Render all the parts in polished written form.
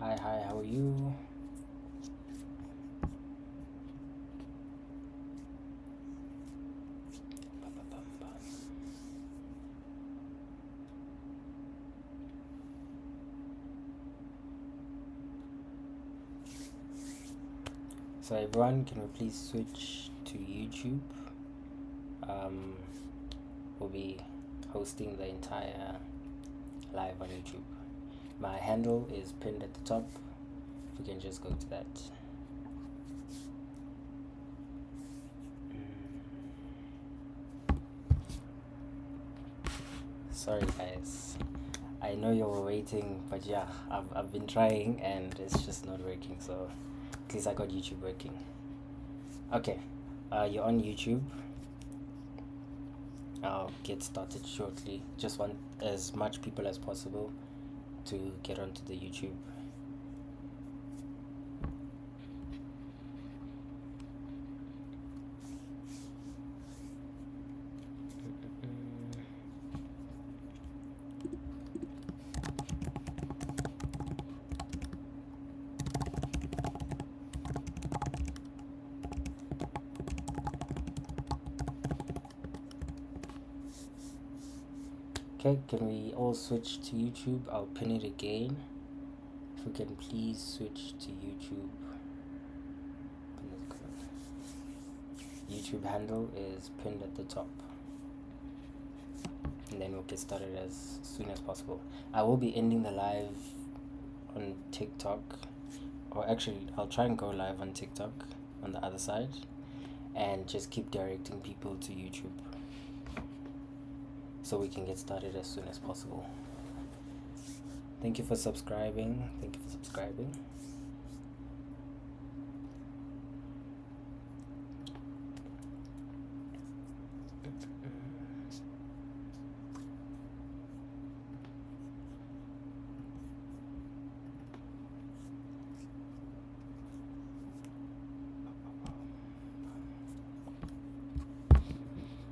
Hi, how are you? So everyone, can we please switch to YouTube? Um, we'll be hosting the entire live on YouTube. My handle is pinned at the top. If we can just go to that. Sorry guys, I know you were waiting, but yeah, I've been trying and it's just not working, so at least I got YouTube working. Okay, you're on YouTube. I'll get started shortly. Just want as much people as possible to get onto the YouTube. Okay, can we all switch to YouTube? I'll pin it again. If we can please switch to YouTube. YouTube handle is pinned at the top. And then we'll get started as soon as possible. I will be ending the live on TikTok. Or actually, I'll try and go live on TikTok on the other side. And just keep directing people to YouTube, so we can get started as soon as possible. Thank you for subscribing.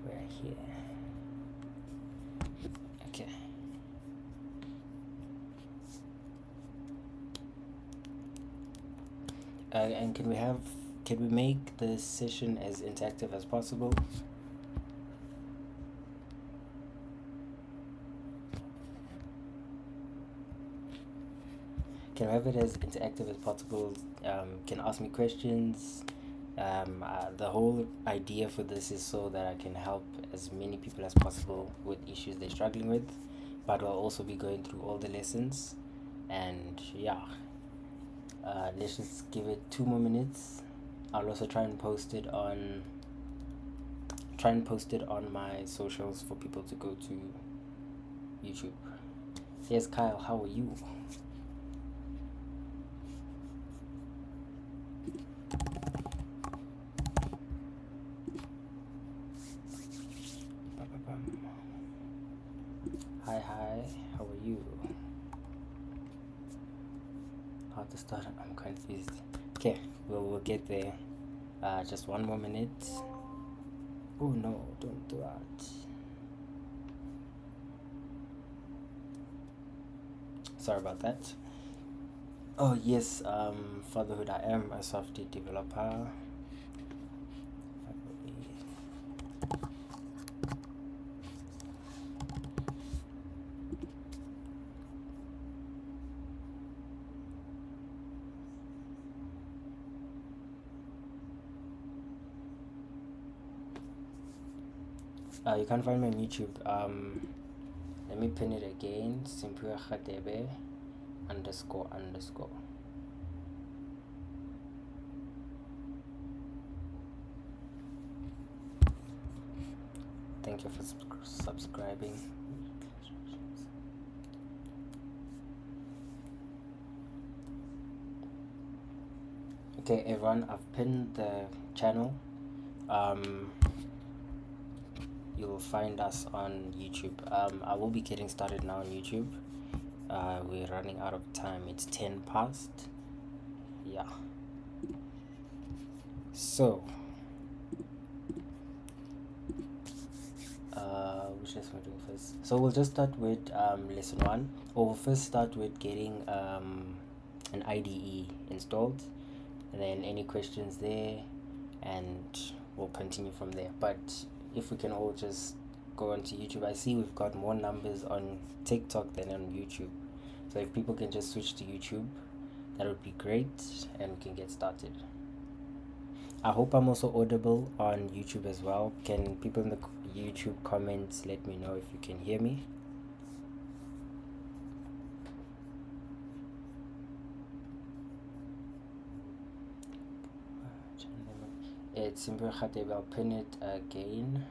We're here. Okay. And can we make this session as interactive as possible? Can we have it as interactive as possible? Can ask me questions. The whole idea for this is so that I can help as many people as possible with issues they're struggling with, but I'll also be going through all the lessons. And yeah, let's just give it 2 more minutes. I'll also try and post it on my socials for people to go to YouTube. Yes, Kyle, how are you? Hi, how are you? How to start? I'm confused. Okay, we'll get there. Just 1 more minute. Oh no, don't do that. Sorry about that. Oh yes, fatherhood. I am a software developer. You can find me on YouTube. Let me pin it again. Simphiwe Radebe __. Thank you for subscribing. Okay, everyone, I've pinned the channel. You'll find us on YouTube. I will be getting started now on YouTube. We're running out of time. It's 10 past. Yeah. So, which lesson we're doing first? So we'll just start with lesson 1. Or we'll first start with getting an IDE installed, and then any questions there, and we'll continue from there. But if we can all just go onto YouTube, I see we've got more numbers on TikTok than on YouTube. So if people can just switch to YouTube, that would be great, and we can get started. I hope I'm also audible on YouTube as well. Can people in the YouTube comments let me know if you can hear me? It's Simphiwe Radebe. I'll pin it again.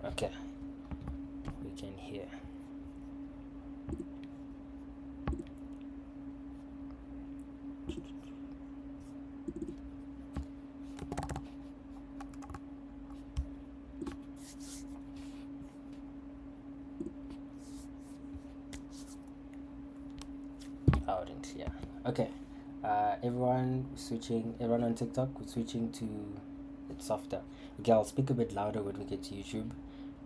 Okay, we can hear. Loud and clear. Okay, everyone on TikTok, we're switching to it's softer. Okay, I'll speak a bit louder when we get to YouTube.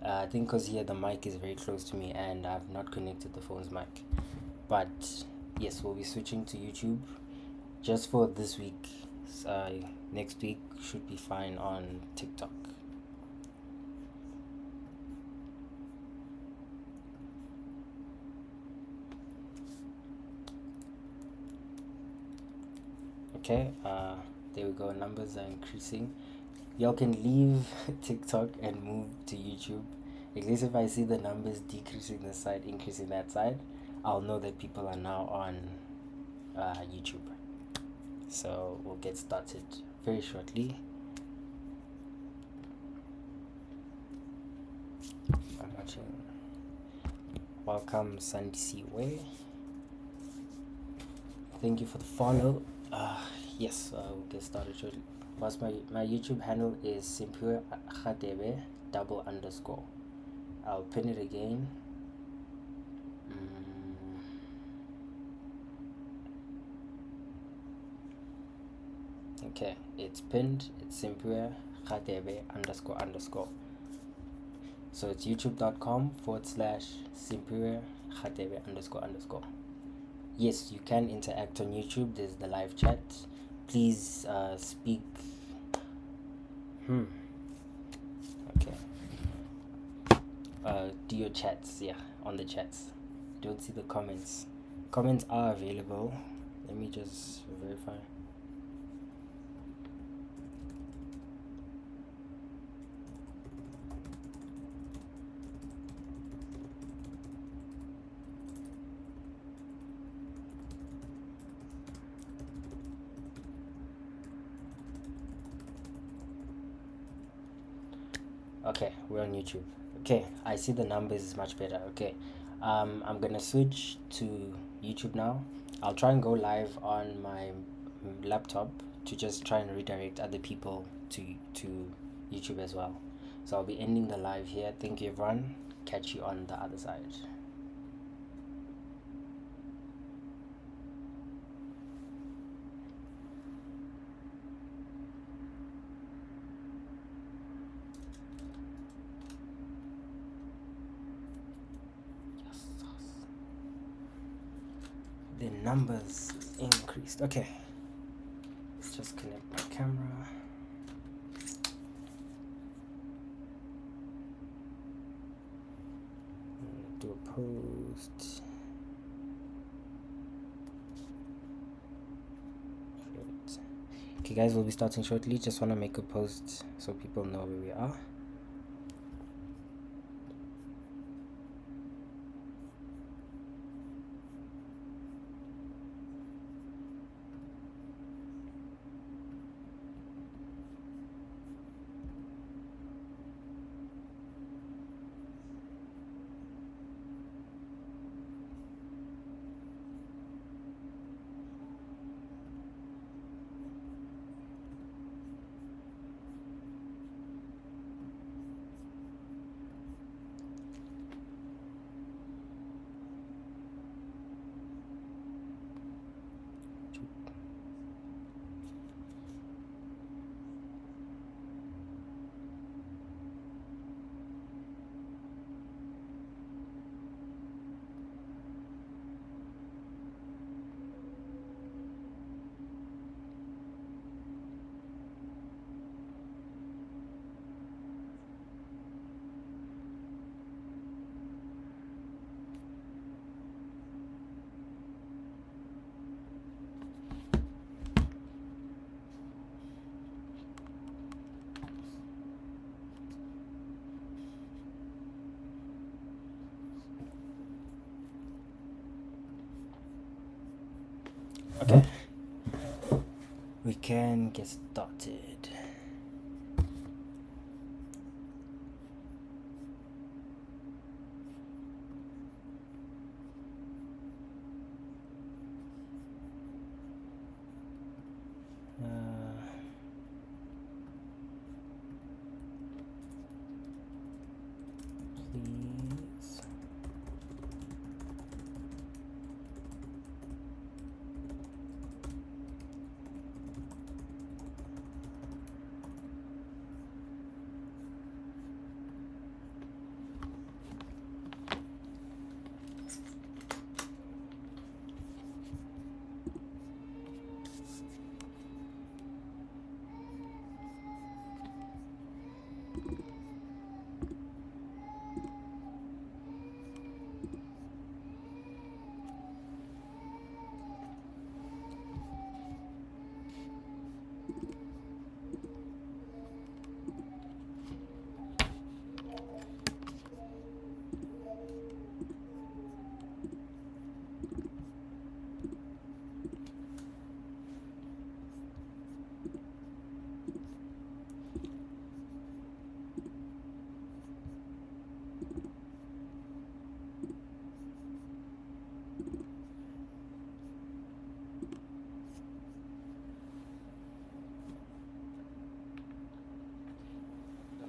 I think because here the mic is very close to me and I've not connected the phone's mic. But yes, we'll be switching to YouTube just for this week. Next week should be fine on TikTok. Okay, there we go. Numbers are increasing. Y'all can leave TikTok and move to YouTube. At least if I see the numbers decreasing this side, increasing that side, I'll know that people are now on YouTube. So we'll get started very shortly. I'm watching. Welcome, Simphiwe. Thank you for the follow. Yes, we'll get started shortly. My YouTube handle is Simphiwe Radebe _. I'll pin it again. Okay, it's pinned. It's Simphiwe Radebe __. So it's youtube.com/Simphiwe Radebe __. Yes, you can interact on YouTube. There's the live chat. Please speak. Okay. Do your chats, yeah, on the chats. Don't see the comments. Comments are available. Let me just verify. Okay, we're on YouTube. Okay, I see the numbers is much better. Okay, I'm gonna switch to YouTube now. I'll try and go live on my laptop to just try and redirect other people to YouTube as well. So I'll be ending the live here. Thank you, everyone. Catch you on the other side. The numbers increased. Okay, let's just connect my camera. Do a post. Okay guys, we'll be starting shortly. Just want to make a post so people know where we are. Okay, we can get started. Please.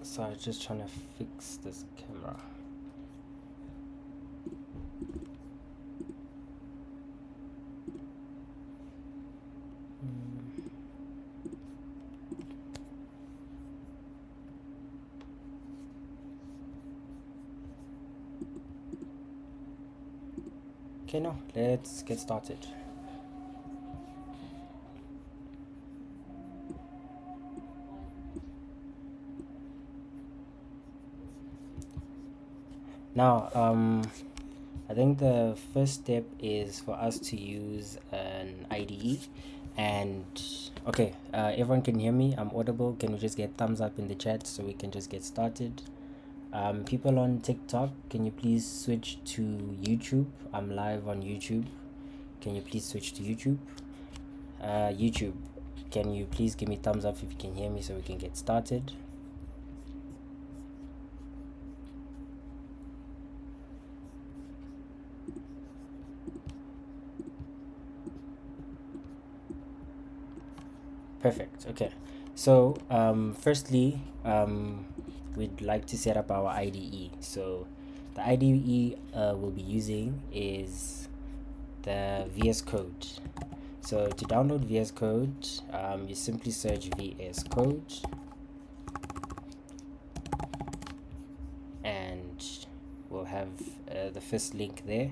So I'm just trying to fix this camera. Okay, now let's get started. Now, I think the first step is for us to use an IDE. And okay, everyone can hear me? I'm audible. Can we just get thumbs up in the chat so we can just get started? People on TikTok, can you please switch to YouTube? I'm live on YouTube. Can you please switch to YouTube? YouTube, can you please give me thumbs up if you can hear me so we can get started? Perfect. Okay, so firstly, we'd like to set up our IDE. So the IDE we'll be using is the VS Code. So to download VS Code, you simply search VS Code and we'll have the first link there,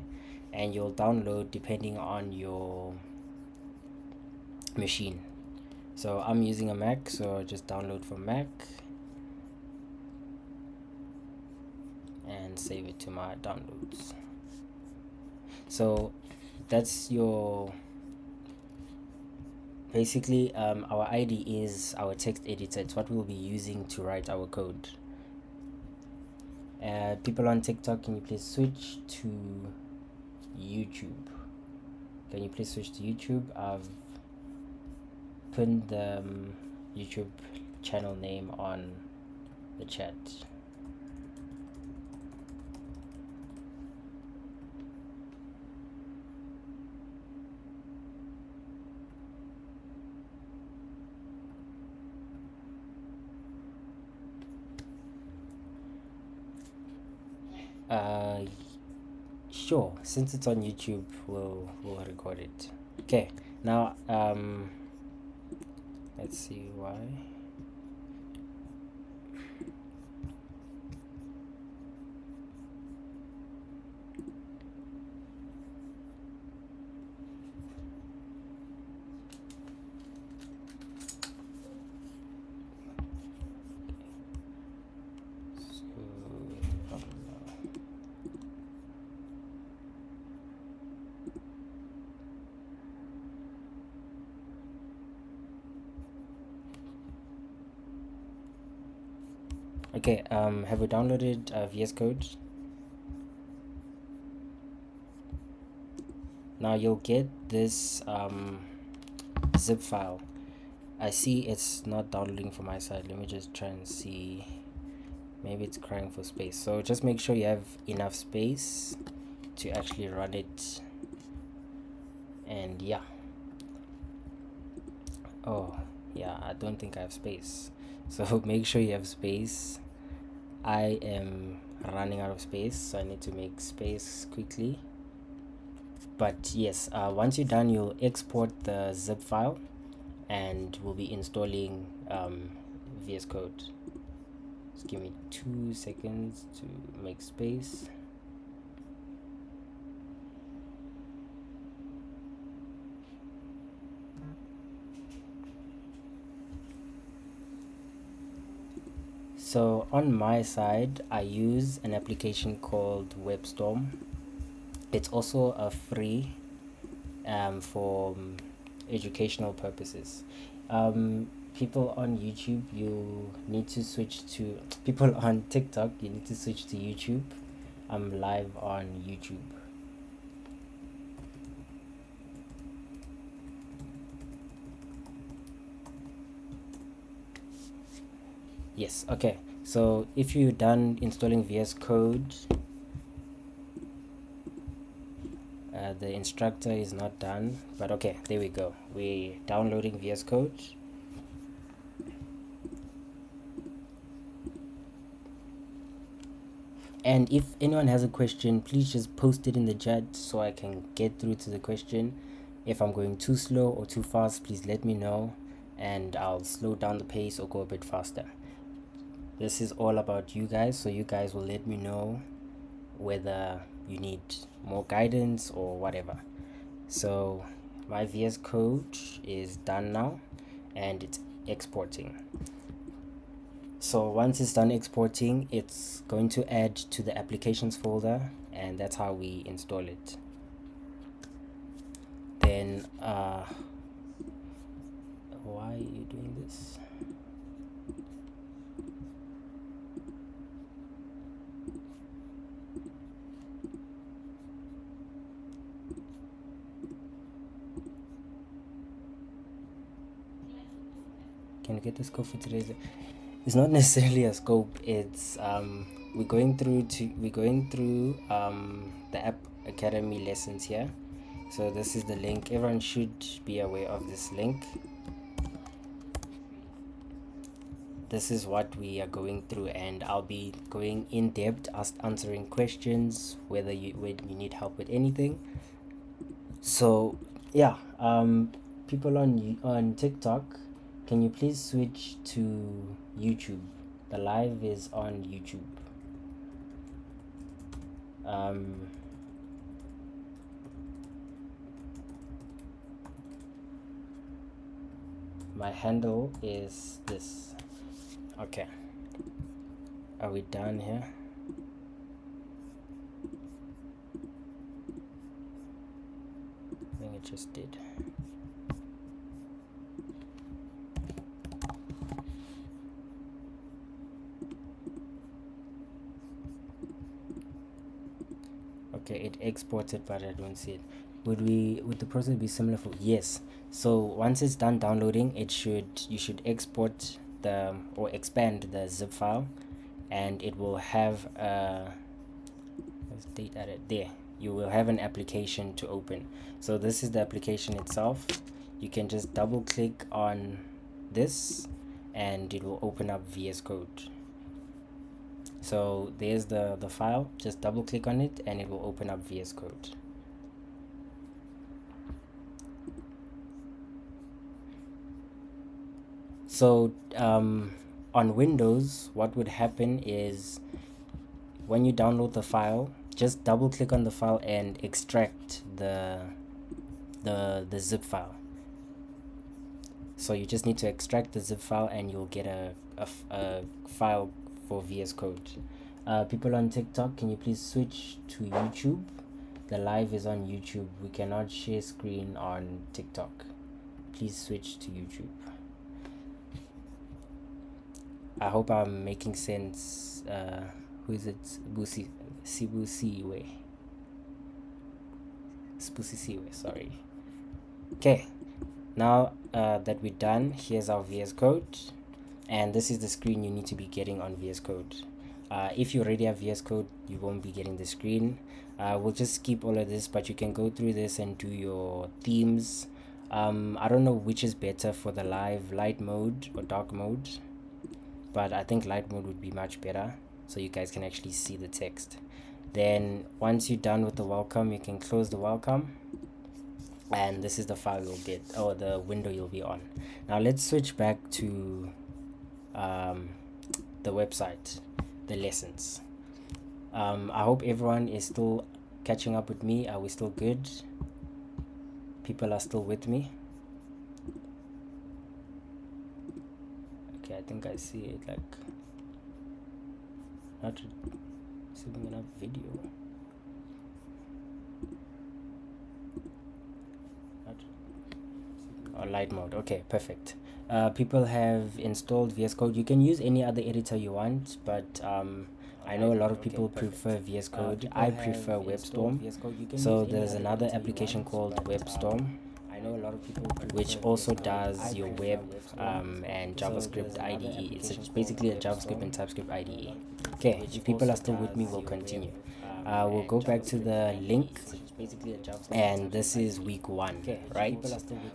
and you'll download depending on your machine. So I'm using a Mac, so I'll just download from Mac and save it to my downloads. So that's your basically our IDE is our text editor. It's what we'll be using to write our code. People on TikTok, can you please switch to YouTube? Can you please switch to YouTube? I've pinned the YouTube channel name on the chat. Sure, since it's on YouTube, we'll record it. Okay, now let's see why. Okay, have we downloaded VS Code? Now you'll get this zip file. I see it's not downloading from my side. Let me just try and see. Maybe it's crying for space. So just make sure you have enough space to actually run it. And yeah. Oh yeah, I don't think I have space. So make sure you have space. I am running out of space, so I need to make space quickly. But yes, once you're done, you'll export the zip file and we'll be installing VS Code. Just give me 2 seconds to make space. So on my side, I use an application called WebStorm. It's also a free for educational purposes. People on YouTube, you need to switch to people on TikTok, you need to switch to YouTube. I'm live on YouTube. Yes, okay. So if you're done installing VS Code, the instructor is not done, but okay, there we go. We're downloading VS Code. And if anyone has a question, please just post it in the chat so I can get through to the question. If I'm going too slow or too fast, please let me know and I'll slow down the pace or go a bit faster. This is all about you guys, so you guys will let me know whether you need more guidance or whatever. So my VS Code is done now and it's exporting. So once it's done exporting, it's going to add to the applications folder, and that's how we install it. Then why are you doing this? Can you get the scope for today's? It's not necessarily a scope. It's we're going through the App Academy lessons here. So this is the link. Everyone should be aware of this link. This is what we are going through, and I'll be going in depth, answering questions, when you need help with anything. So yeah, people on TikTok, can you please switch to YouTube? The live is on YouTube. My handle is this. Okay, are we done here? I think it just did. Okay, it exported, but I don't see it. Would the process be similar for? Yes. So once it's done downloading, you should export or expand the zip file, and it will have let's date added there. You will have an application to open. So this is the application itself. You can just double click on this and it will open up VS Code. So there's the file. Just double click on it and it will open up VS Code. So on Windows, what would happen is when you download the file, just double click on the file and extract the zip file. So you just need to extract the zip file and you'll get a file for VS Code. People on TikTok, can you please switch to YouTube? The live is on YouTube. We cannot share screen on TikTok. Please switch to YouTube. I hope I'm making sense. Who is it? Sibusiwe. Spusisiwe, sorry. Okay. Now that we're done, here's our VS Code, and this is the screen you need to be getting on VS Code. If you already have VS Code, you won't be getting the screen. We'll just skip all of this, but you can go through this and do your themes. I don't know which is better for the light mode or dark mode, but I think light mode would be much better so you guys can actually see the text. Then once you're done with the welcome, you can close the welcome, and this is the file you'll get, or the window you'll be on. Now let's switch back to the website, the lessons. I hope everyone is still catching up with me. Are we still good? People are still with me? Okay, I think I see it, like not receiving enough video. Or light mode. Okay, perfect. People have installed VS Code. You can use any other editor you want, but I know a lot of people prefer VS Code. I prefer WebStorm. So there's another application called WebStorm, which also does your web and JavaScript IDE. It's basically a JavaScript and TypeScript IDE. Okay, if people are still with me, we'll continue. We'll go back to the link, and this is week 1, right?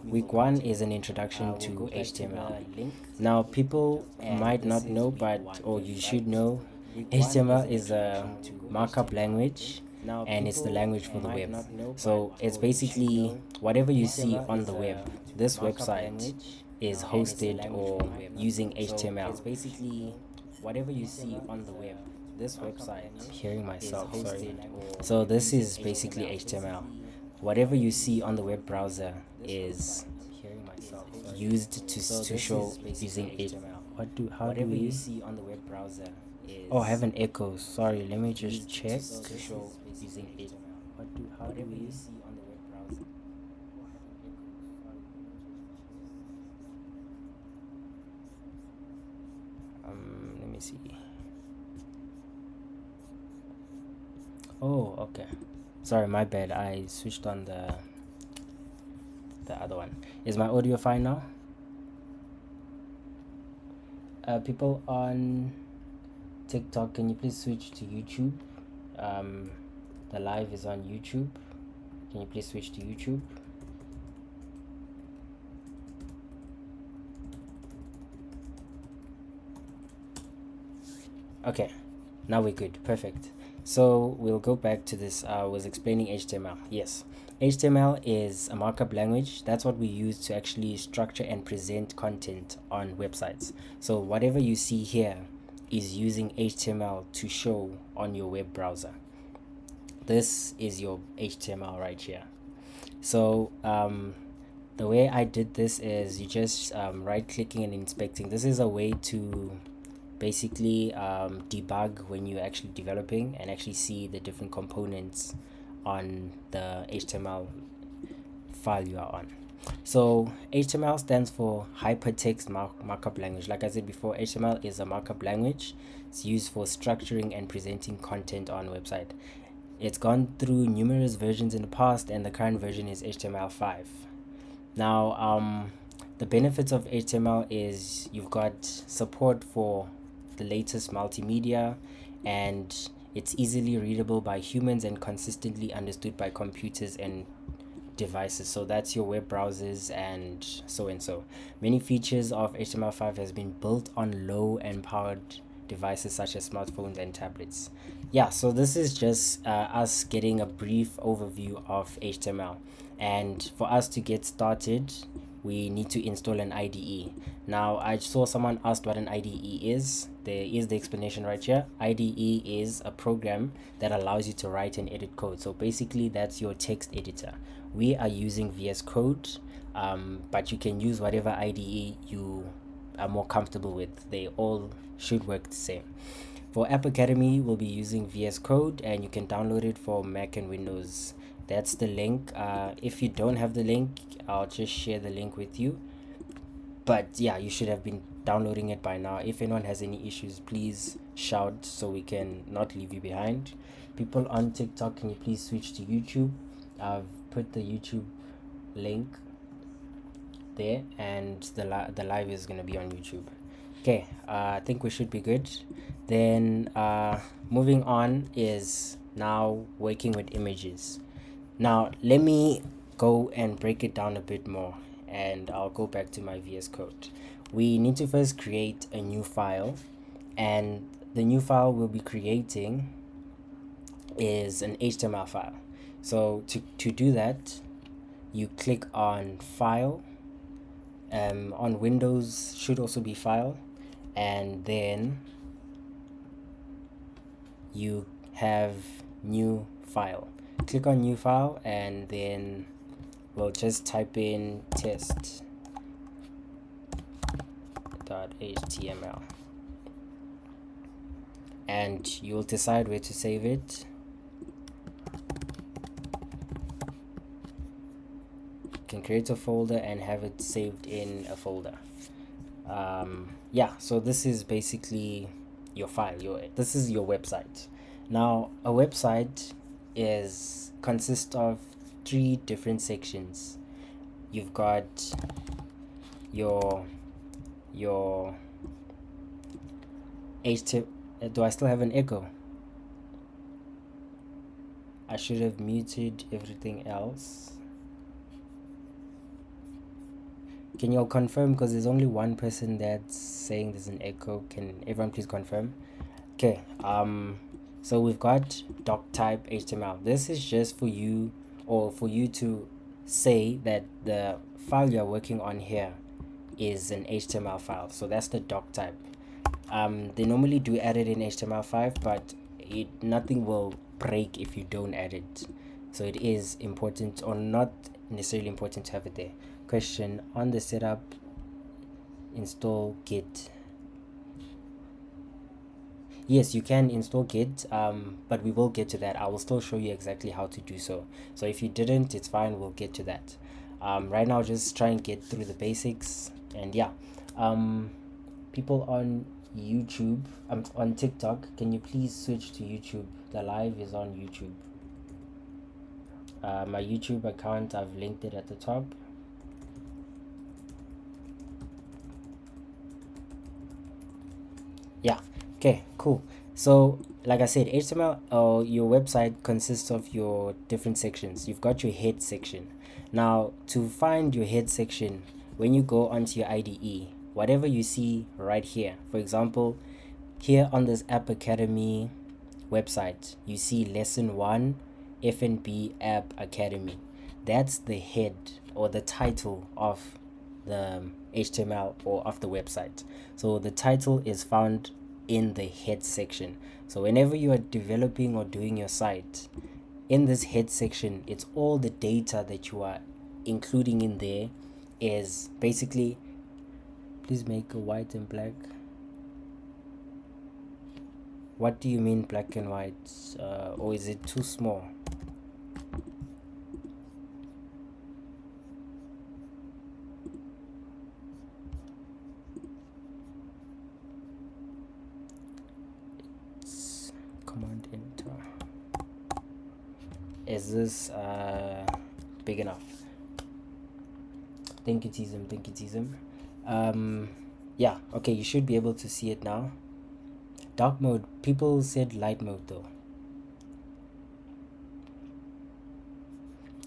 Week 1 is an introduction to HTML. Now people might not know, but or you should know, HTML is a markup language, and it's the language for the web. So it's basically whatever you see on the web. This website is hosted or using HTML. It's basically whatever you see on the web. This website, I'm hearing myself, sorry. So this is basically HTML. Whatever you see on the web browser is used to show using HTML. Whatever you see on the web browser is, oh, I have an echo, sorry, let me just check. To show using HTML. Whatever you see on the web browser. Let me see. Oh, okay. Sorry, my bad. I switched on the other one. Is my audio fine now? People on TikTok, can you please switch to YouTube? The live is on YouTube. Can you please switch to YouTube? Okay, now we're good. Perfect. So we'll go back to this. I was explaining HTML. Yes, HTML is a markup language. That's what we use to actually structure and present content on websites. So whatever you see here is using HTML to show on your web browser. This is your HTML right here. So the way I did this is you just right clicking and inspecting. This is a way to basically debug when you're actually developing and actually see the different components on the HTML file you are on. So HTML stands for hypertext markup language. Like I said before, HTML is a markup language. It's used for structuring and presenting content on a website. It's gone through numerous versions in the past, and the current version is HTML5. Now the benefits of HTML is you've got support for the latest multimedia, and it's easily readable by humans and consistently understood by computers and devices. So that's your web browsers and so and so. Many features of HTML5 has been built on low and powered devices such as smartphones and tablets. Yeah, so this is just us getting a brief overview of HTML, and for us to get started we need to install an IDE. Now I saw someone asked what an IDE is. There is the explanation right here. IDE is a program that allows you to write and edit code. So basically that's your text editor. We are using VS Code, but you can use whatever IDE you are more comfortable with. They all should work the same. For App Academy, we'll be using VS Code, and you can download it for Mac and Windows. That's the link. If you don't have the link, I'll just share the link with you. But yeah, you should have been downloading it by now. If anyone has any issues, please shout so we can not leave you behind. People on TikTok, can you please switch to YouTube? I've put the YouTube link there, and the live is going to be on YouTube. Okay, I think we should be good. Then moving on is now working with images. Now let me go and break it down a bit more, and I'll go back to my VS Code. We need to first create a new file, and the new file we'll be creating is an HTML file. So to do that, you click on File. On Windows should also be File, and then you have New File. Click on New File, and then we'll just type in test.html, and you'll decide where to save it. You can create a folder and have it saved in a folder. Yeah, so this is basically your file. This is your website. Now a website consists of 3 different sections. You've got your HTML. Do I still have an echo? I should have muted everything else. Can you all confirm, because there's only one person that's saying there's an echo? Can everyone please confirm? Okay, so we've got doc type HTML. This is just for you, or for you to say that the file you're working on here is an HTML file. So that's the doc type. They normally do add it in HTML5, but nothing will break if you don't add it. So it is important, or not necessarily important, to have it there. Question: on the setup, install Git. Yes, you can install Git, but we will get to that. I will still show you exactly how to do so. So if you didn't, it's fine, we'll get to that. Right now, just try and get through the basics. And yeah, people on YouTube, on TikTok, can you please switch to YouTube? The live is on YouTube. My YouTube account, I've linked it at the top. Yeah, okay, cool. So like I said, HTML, your website consists of your different sections. You've got your head section. Now to find your head section, when you go onto your IDE, whatever you see right here, for example, here on this App Academy website, you see lesson 1 FNB App Academy. That's the head, or the title of the HTML or of the website. So the title is found in the head section. So whenever you are developing or doing your site, in this head section, it's all the data that you are including in there. Is basically, please make a white and black. What do you mean black and white? Or is it too small? Command enter. Is this big enough? Thank you, Tizem. Yeah, okay, you should be able to see it now. Dark mode, people said light mode though.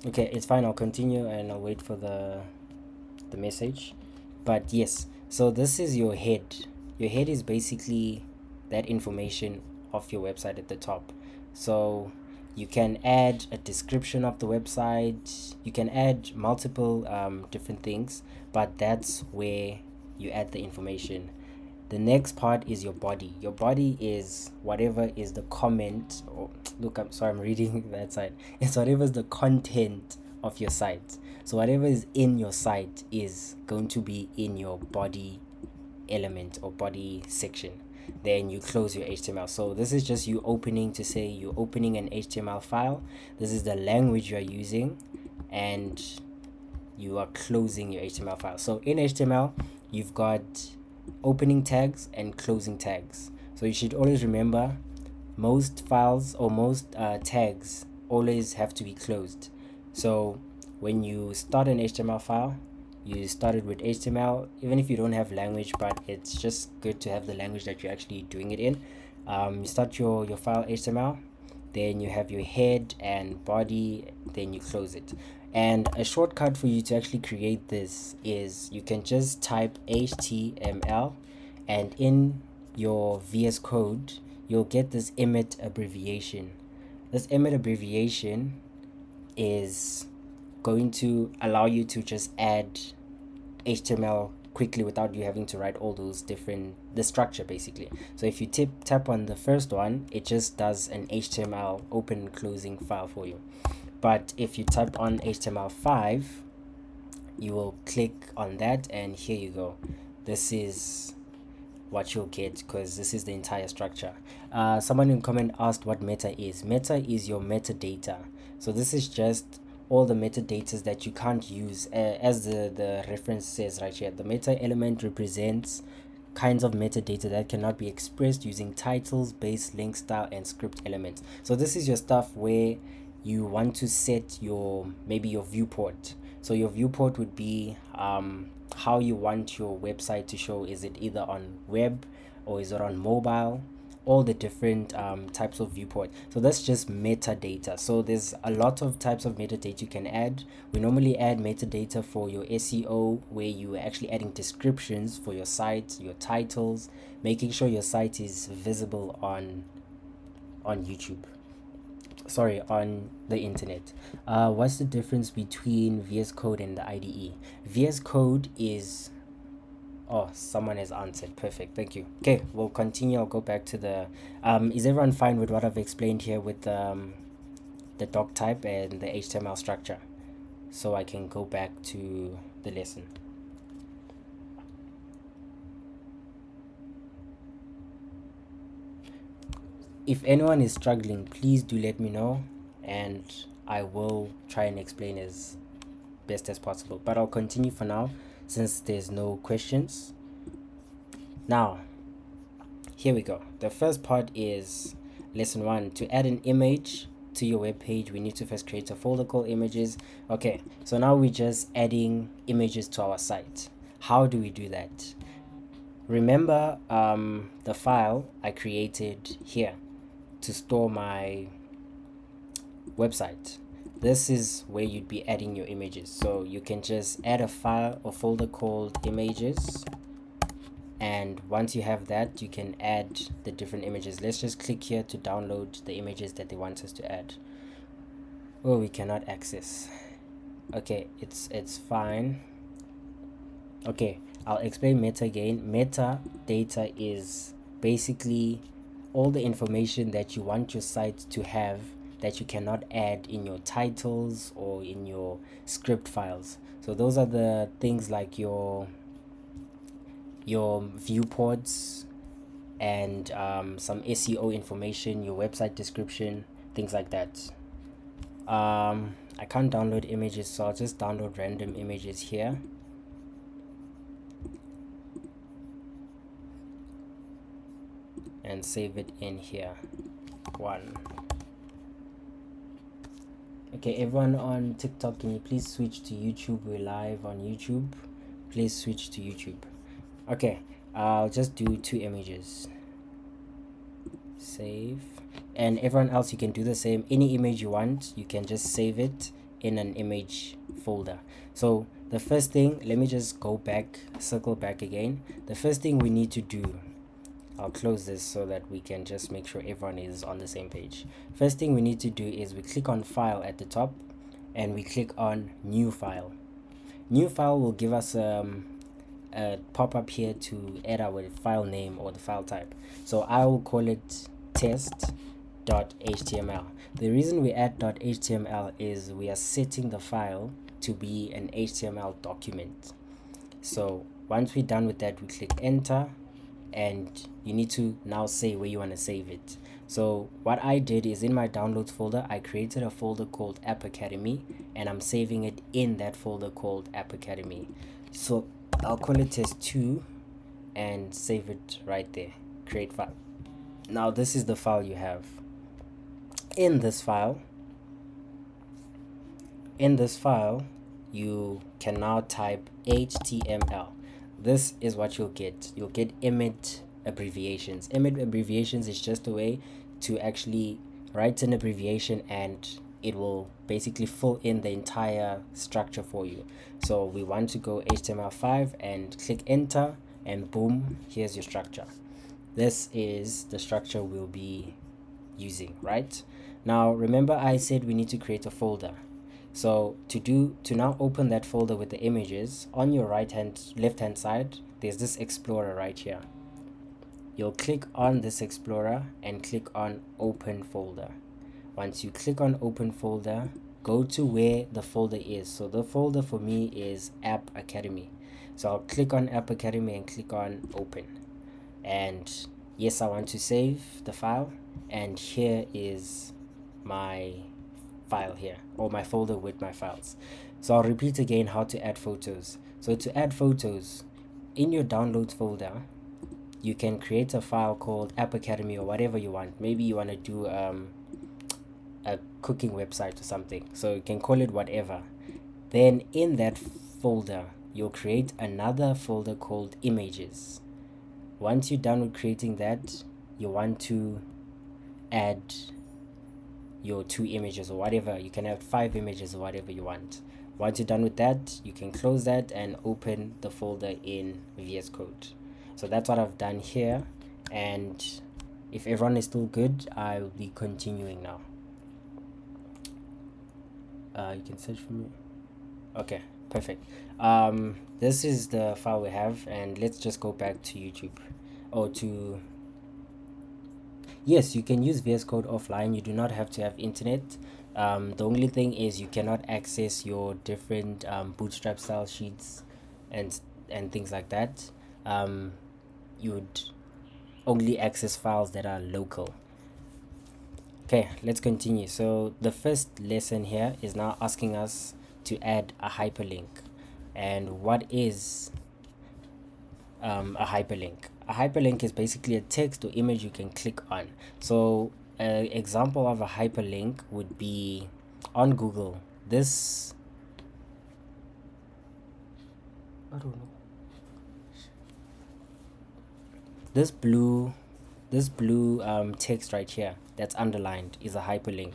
Okay, it's fine, I'll continue and I'll wait for the message. But yes, so this is your head. Your head is basically that information of your website at the top. So you can add a description of the website, you can add multiple different things, but that's where you add the information. The next part is your body. Your body is whatever is the comment, or look, I'm sorry, I'm reading that side. It's whatever is the content of your site. So whatever is in your site is going to be in your body element or body section. Then you close your HTML. So this is just you opening to say you're opening an HTML file. This is the language you are using, and you are closing your HTML file. So in HTML, you've got opening tags and closing tags. So you should always remember, most files or most tags always have to be closed. So when you start an HTML file, you started with HTML, even if you don't have language, but it's just good to have the language that you're actually doing it in. You start your file HTML, then you have your head and body, then you close it. And a shortcut for you to actually create this is you can just type HTML, and in your VS Code you'll get this emit abbreviation. This emit abbreviation is going to allow you to just add HTML quickly without you having to write all those different, the structure basically. So if you tap on the first one, it just does an HTML open closing file for you. But if you type on HTML5, you will click on that, and here you go. This is what you'll get, because this is the entire structure. Someone in comment asked what meta is. Meta is your metadata. So this is just all the metadata that you can't use, as the reference says right here. The meta element represents kinds of metadata that cannot be expressed using titles, base, link, style, and script elements. So this is your stuff where you want to set your, maybe your viewport. So your viewport would be how you want your website to show. Is it either on web or is it on mobile? All the different types of viewport. So that's just metadata. So there's a lot of types of metadata you can add. We normally add metadata for your SEO, where you are actually adding descriptions for your site, your titles, making sure your site is visible on YouTube, sorry, on the internet. What's the difference between VS Code and the IDE? VS Code is, oh, someone has answered. Perfect, thank you. Okay, we'll continue. I'll go back to the is everyone fine with what I've explained here with the doc type and the HTML structure, so I can go back to the lesson? If anyone is struggling, please do let me know, and I will try and explain as best as possible, but I'll continue for now since there's no questions. Now, here we go. The first part is lesson 1. To add an image to your web page, we need to first create a folder called images. Okay, so now we're just adding images to our site. How do we do that? Remember the file I created here to store my website. This is where you'd be adding your images. So you can just add a file or folder called images, and once you have that, you can add the different images. Let's just click here to download the images that they want us to add. Oh, we cannot access. Okay, it's fine. Okay, I'll explain meta again. Metadata is basically all the information that you want your site to have that you cannot add in your titles or in your script files. So those are the things like your viewports and some SEO information, your website description, things like that. I can't download images, so I'll just download random images here. And save it in here. 1. Okay, everyone on TikTok, can you please switch to YouTube? We're live on YouTube. Please switch to YouTube. Okay, I'll just do 2 images. Save. And everyone else, you can do the same. Any image you want, you can just save it in an image folder. So the first thing, let me just go back, circle back again. The first thing we need to do, I'll close this so that we can just make sure everyone is on the same page. First thing we need to do is we click on file at the top and we click on new file. New file will give us a pop-up here to add our file name or the file type. So I will call it test.html. The reason we add .html is we are setting the file to be an HTML document. So once we're done with that, we click enter, and you need to now say where you want to save it. So what I did is in my downloads folder, I created a folder called App Academy, and I'm saving it in that folder called App Academy. So I'll call it test2 and save it right there. Create file. Now this is the file you have. In this file, you can now type HTML. This is what you'll get. You'll get image abbreviations. Image abbreviations is just a way to actually write an abbreviation, and it will basically fill in the entire structure for you. So we want to go HTML5 and click enter, and boom, here's your structure. This is the structure we'll be using, right? Now remember I said we need to create a folder. So to now open that folder with the images, on your left hand side there's this explorer right here. You'll click on this explorer and click on open folder. Once you click on open folder, go to where the folder is. So the folder for me is App Academy. So I'll click on App Academy and click on open. And yes, I want to save the file, and here is my file here, or my folder with my files. So I'll repeat again how to add photos. So to add photos, in your downloads folder, you can create a file called App Academy or whatever you want. Maybe you want to do a cooking website or something, so you can call it whatever. Then in that folder, you'll create another folder called images. Once you're done with creating that, you want to add your 2 images or whatever. You can have 5 images or whatever you want. Once you're done with that, you can close that and open the folder in VS Code. So that's what I've done here, and if everyone is still good, I will be continuing now. You can search for me. Okay, perfect. This is the file we have, and let's just go back to YouTube, or to, yes, you can use VS Code offline. You do not have to have internet. The only thing is you cannot access your different bootstrap style sheets and things like that. You would only access files that are local. Okay, let's continue. So the first lesson here is now asking us to add a hyperlink. And what is a hyperlink? A hyperlink is basically a text or image you can click on. So an example of a hyperlink would be on Google. This, I don't know. This blue text right here that's underlined is a hyperlink.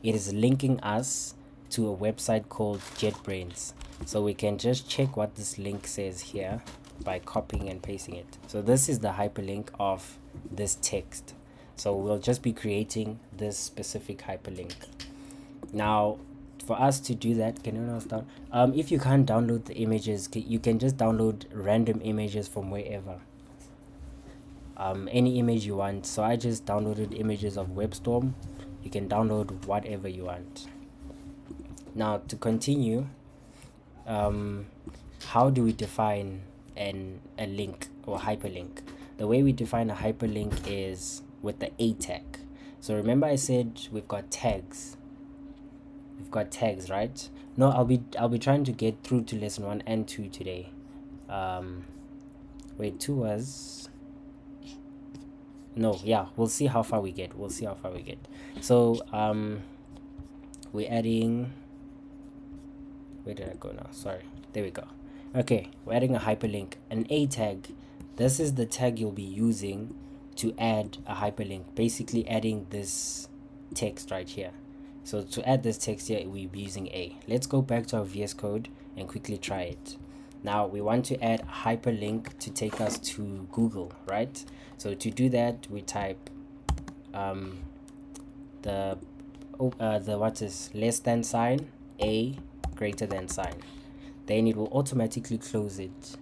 It is linking us to a website called JetBrains. So we can just check what this link says here by copying and pasting it. So this is the hyperlink of this text. So we'll just be creating this specific hyperlink. Now for us to do that, can you else down? If you can't download the images, you can just download random images from wherever. Any image you want. So I just downloaded images of WebStorm. You can download whatever you want. Now to continue, how do we define a link or hyperlink? The way we define a hyperlink is with the A tag. So remember I said we've got tags. We've got tags, right? No, I'll be trying to get through to lesson 1 and 2 today. Wait, 2 was, no, yeah, we'll see how far we get. So we're adding, where did I go now? Sorry, there we go. Okay, we're adding a hyperlink, an A tag. This is the tag you'll be using to add a hyperlink, basically adding this text right here. So to add this text here, we'll be using A. Let's go back to our VS Code and quickly try it. Now we want to add a hyperlink to take us to Google, right? So to do that, we type the what is less than sign, A greater than sign. Then it will automatically close it,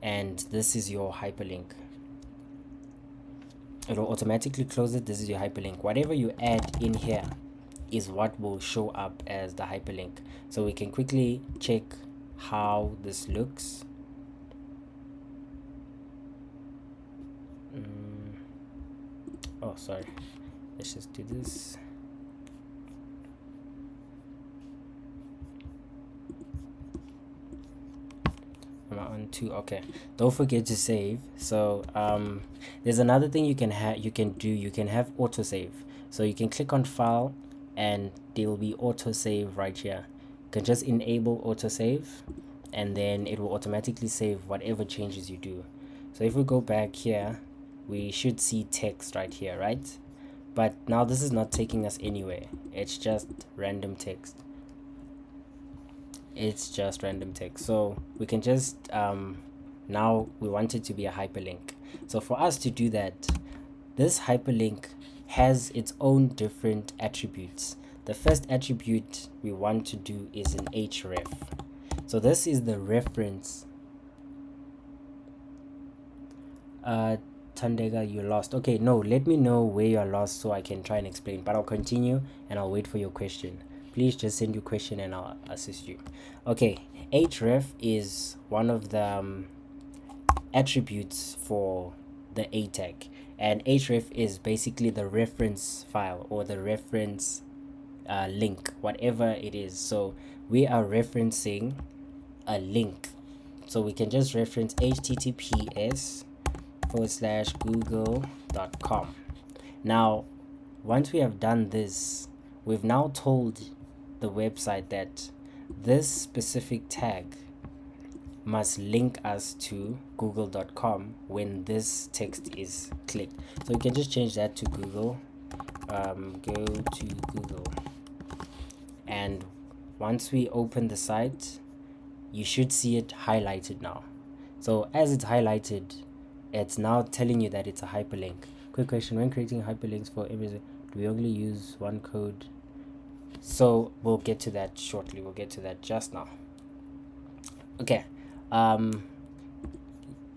and this is your hyperlink. It will automatically close it. This is your hyperlink. Whatever you add in here is what will show up as the hyperlink. So we can quickly check how this looks. Oh, sorry, let's just do this. Am I on 2? Okay, don't forget to save. So there's another thing you can have. You can have autosave. So you can click on file and there will be autosave right here. can just enable autosave, and then it will automatically save whatever changes you do. So if we go back here, we should see text right here, right? But now this is not taking us anywhere. It's just random text. It's just random text. So we can just now we want it to be a hyperlink. So for us to do that, this hyperlink has its own different attributes. The first attribute we want to do is an href. So this is the reference. Tandega, you lost. Okay, no, let me know where you are lost so I can try and explain, but I'll continue and I'll wait for your question. Please just send your question and I'll assist you. Okay, href is one of the attributes for the a tag, and href is basically the reference file or the reference link, whatever it is. So we are referencing a link, so we can just reference https:/google.com. Now once we have done this, we've now told the website that this specific tag must link us to google.com when this text is clicked. So you can just change that to Google. Go to Google, and once we open the site, you should see it highlighted now. So as it's highlighted, it's now telling you that it's a hyperlink. Quick question: when creating hyperlinks for everything, do we only use one code? So we'll get to that shortly. We'll get to that just now. Okay,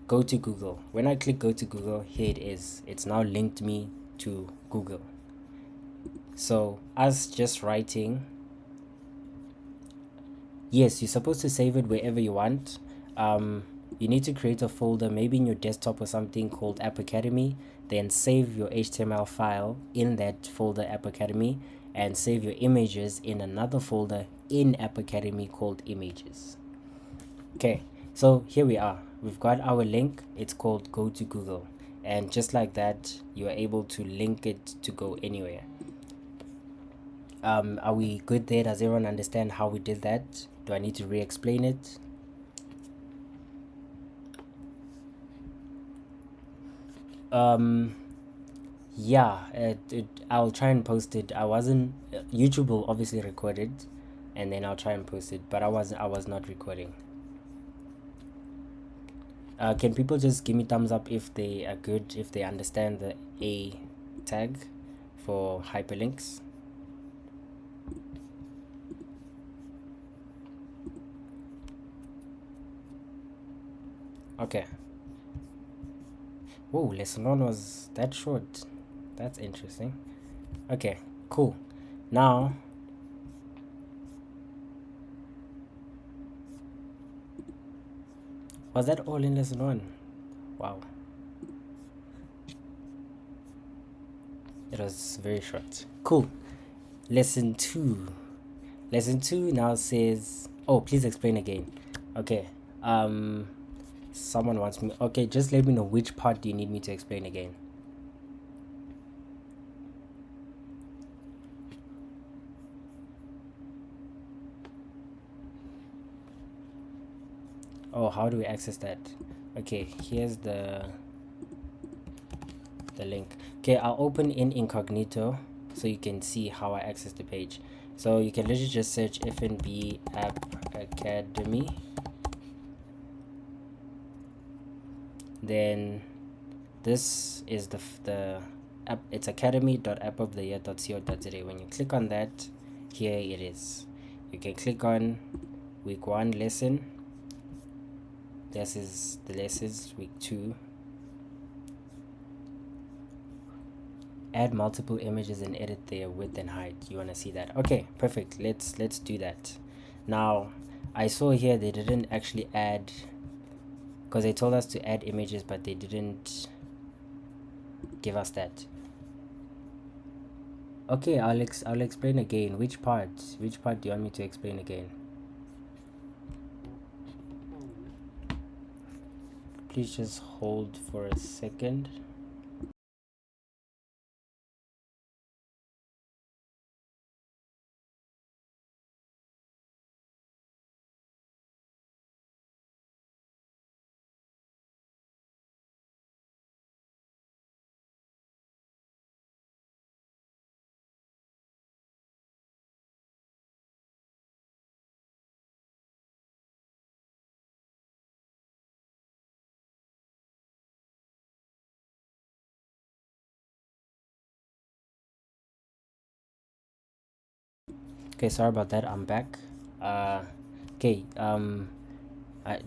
go to Google. When I click go to Google, here it is. It's now linked me to Google. So us just writing, yes, you're supposed to save it wherever you want. You need to create a folder, maybe in your desktop or something, called App Academy, then save your HTML file in that folder, App Academy, and save your images in another folder in App Academy called Images. Okay, so here we are. We've got our link. It's called Go to Google, and just like that, you are able to link it to go anywhere. Are we good there? Does everyone understand how we did that? Do I need to re-explain it? Yeah, I'll try and post it. I wasn't YouTube will obviously record it, and then I'll try and post it, but I was not recording. Can people just give me thumbs up if they are good, if they understand the a tag for hyperlinks? Okay. Whoa, lesson 1 was that short. That's interesting. Okay, cool. Now was that all in lesson 1? Wow, it was very short. Cool. Lesson 2 now says, oh, please explain again. Okay, someone wants me, okay, just let me know which part do you need me to explain again. Oh, how do we access that? Okay, here's the link. Okay, I'll open in incognito so you can see how I access the page. So you can literally just search FNB App Academy, then this is the app. It's academy.appoftheyear.co.za. when you click on that, here it is. You can click on week 1 lesson. This is the lessons. Week 2, add multiple images and edit their width and height. You want to see that? Okay, perfect. Let's do that. Now I saw here they didn't actually add, because they told us to add images, but they didn't give us that. Okay, I'll explain again. Which part do you want me to explain again? Please just hold for a second. Okay, sorry about that. I'm back. Okay.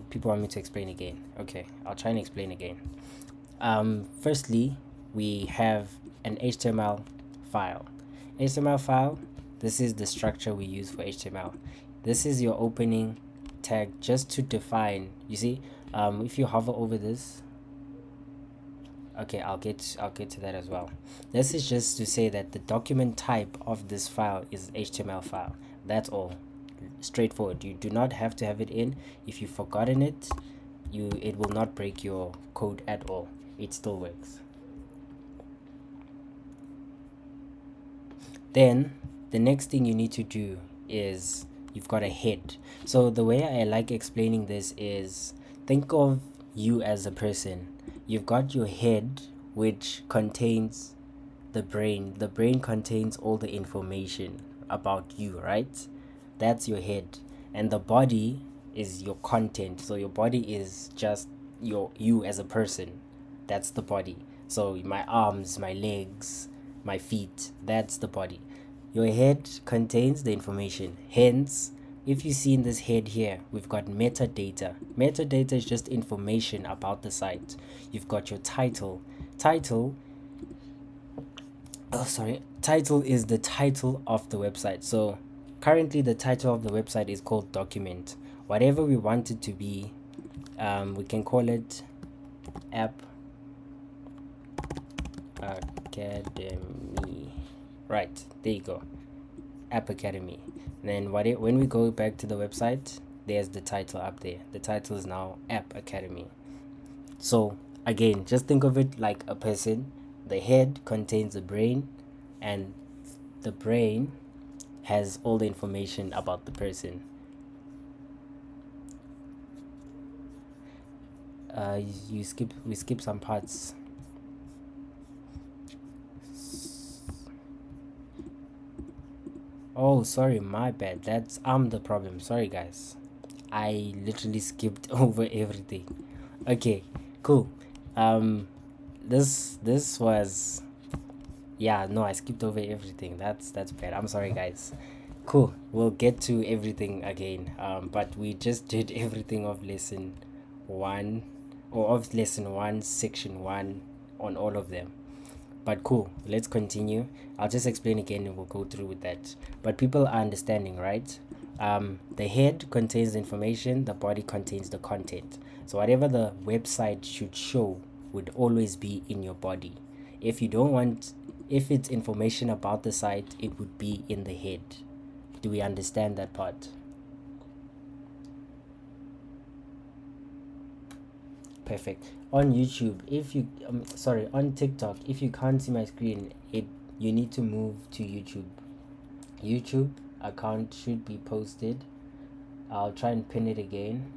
People want me to explain again. Okay, I'll try and explain again. Firstly, we have an HTML file. HTML file. This is the structure we use for HTML. This is your opening tag just to define. You see, if you hover over this. Okay, I'll get to that as well. This is just to say that the document type of this file is HTML file. That's all. Straightforward. You do not have to have it in. If you've forgotten it, it will not break your code at all. It still works. Then the next thing you need to do is you've got a head. So the way I like explaining this is, think of you as a person. You've got your head, which contains the brain. The brain contains all the information about you, right? That's your head. And the body is your content. So your body is just you as a person. That's the body. So my arms, my legs, my feet, that's the body. Your head contains the information. Hence, if you see in this head here, we've got metadata. Metadata is just information about the site. You've got your title. Title is the title of the website. So currently the title of the website is called document. Whatever we want it to be, we can call it App Academy. Right, there you go. App Academy. Then when we go back to the website, there's the title up there. The title is now App Academy. So again, just think of it like a person. The head contains the brain, and the brain has all the information about the person. We skip some parts. Oh, sorry, my bad. I'm the problem. Sorry, guys. I literally skipped over everything. Okay, cool. This was, yeah, no, I skipped over everything. That's bad. I'm sorry, guys. Cool. We'll get to everything again. But we just did everything of lesson 1, or of lesson 1, section 1, on all of them. But cool, let's continue. I'll just explain again and we'll go through with that. But people are understanding, right? The head contains the information, the body contains the content. So whatever the website should show would always be in your body. If it's information about the site, it would be in the head. Do we understand that part? Perfect. On YouTube, on TikTok, if you can't see my screen, you need to move to YouTube. YouTube account should be posted. I'll try and pin it again.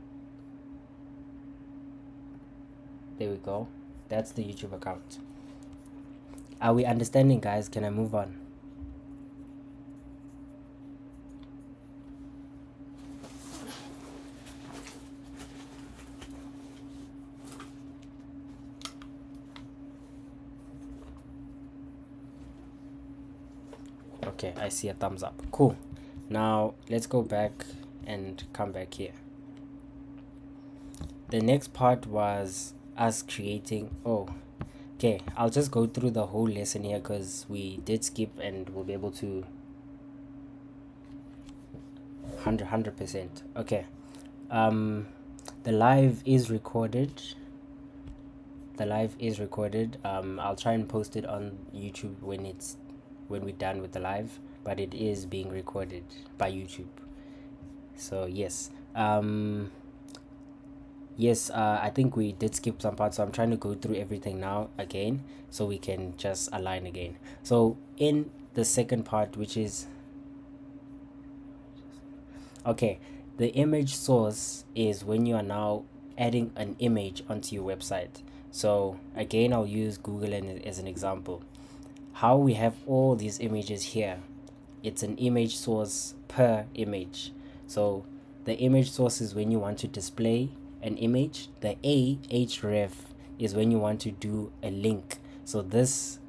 There we go. That's the YouTube account. Are we understanding, guys? Can I move on? Okay, I see a thumbs up. Cool. Now let's go back and come back here. The next part was us creating. Okay, I'll just go through the whole lesson here because we did skip, and we'll be able to 100%. Okay. The live is recorded. I'll try and post it on YouTube when we're done with the live, but it is being recorded by YouTube. So yes. I think we did skip some parts, so I'm trying to go through everything now again so we can just align again. So in the second part, which is the image source, is when you are now adding an image onto your website. So again, I'll use Google as an example. How we have all these images here, it's an image source per image. So the image source is when you want to display an image. The href is when you want to do a link. So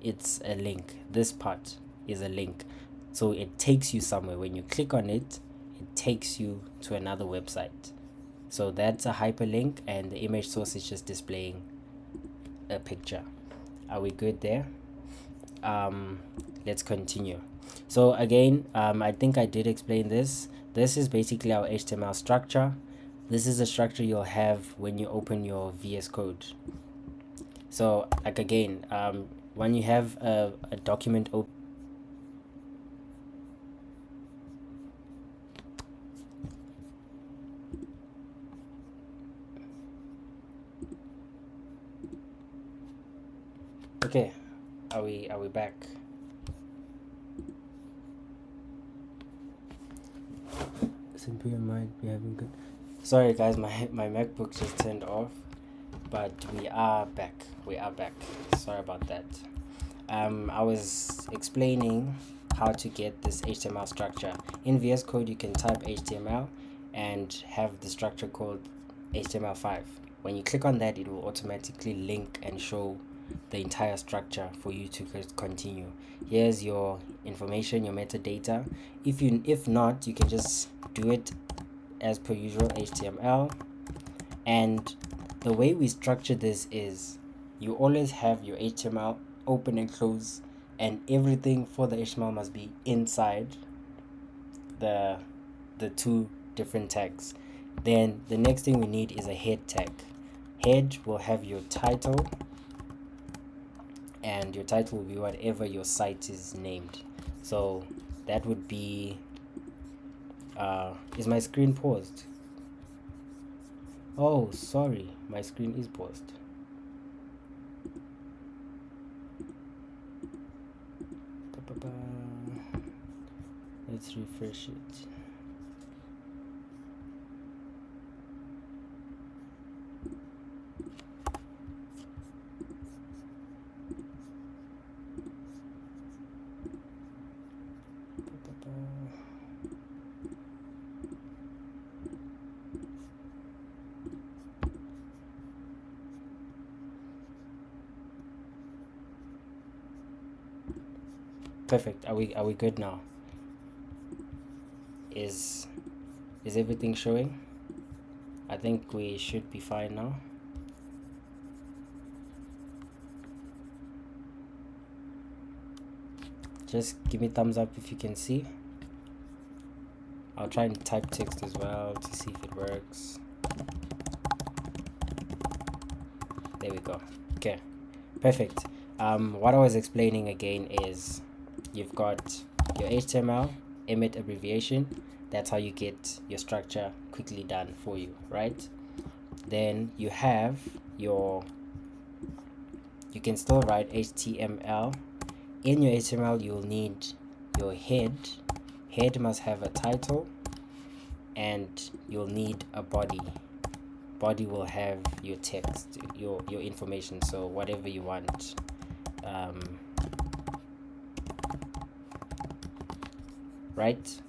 it's a link. This part is a link. So it takes you somewhere. When you click on it, it takes you to another website. So that's a hyperlink, and the image source is just displaying a picture. Are we good there? Let's continue. So again, I think I did explain this. This is basically our HTML structure. This is the structure you'll have when you open your VS Code. So like again, when you have a document open, okay, are we back? Simphiwe might be having good. Sorry guys, my MacBook just turned off, but we are back. We are back. Sorry about that. I was explaining how to get this HTML structure. In VS Code, you can type HTML and have the structure called HTML5. When you click on that, it will automatically link and show the entire structure for you to continue. Here's your information, your metadata. If not, you can just do it as per usual, HTML. And the way we structure this is you always have your HTML open and close, and everything for the HTML must be inside the two different tags. Then the next thing we need is a head tag. Head will have your title, and your title will be whatever your site is named. So that would be is my screen paused? Oh, sorry, my screen is paused. Let's refresh it. Perfect. Are we good now? Is everything showing? I think we should be fine now. Just give me thumbs up if you can see. I'll try and type text as well to see if it works. There we go. Okay, perfect. What I was explaining again is you've got your HTML emit abbreviation. That's how you get your structure quickly done for you, right? Then you have you can still write HTML. In your HTML, you'll need your head. Head must have a title, and you'll need a body. Body will have your text, your information, so whatever you want. Right?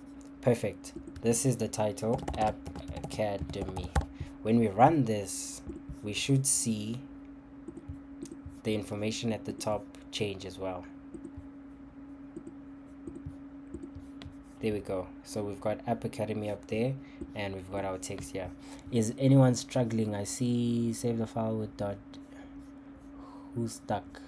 Perfect. This is the title, App Academy. When we run this, we should see the information at the top change as well. There we go. So we've got App Academy up there, and we've got our text here. Is anyone struggling? I see save the file with dot. Who's stuck?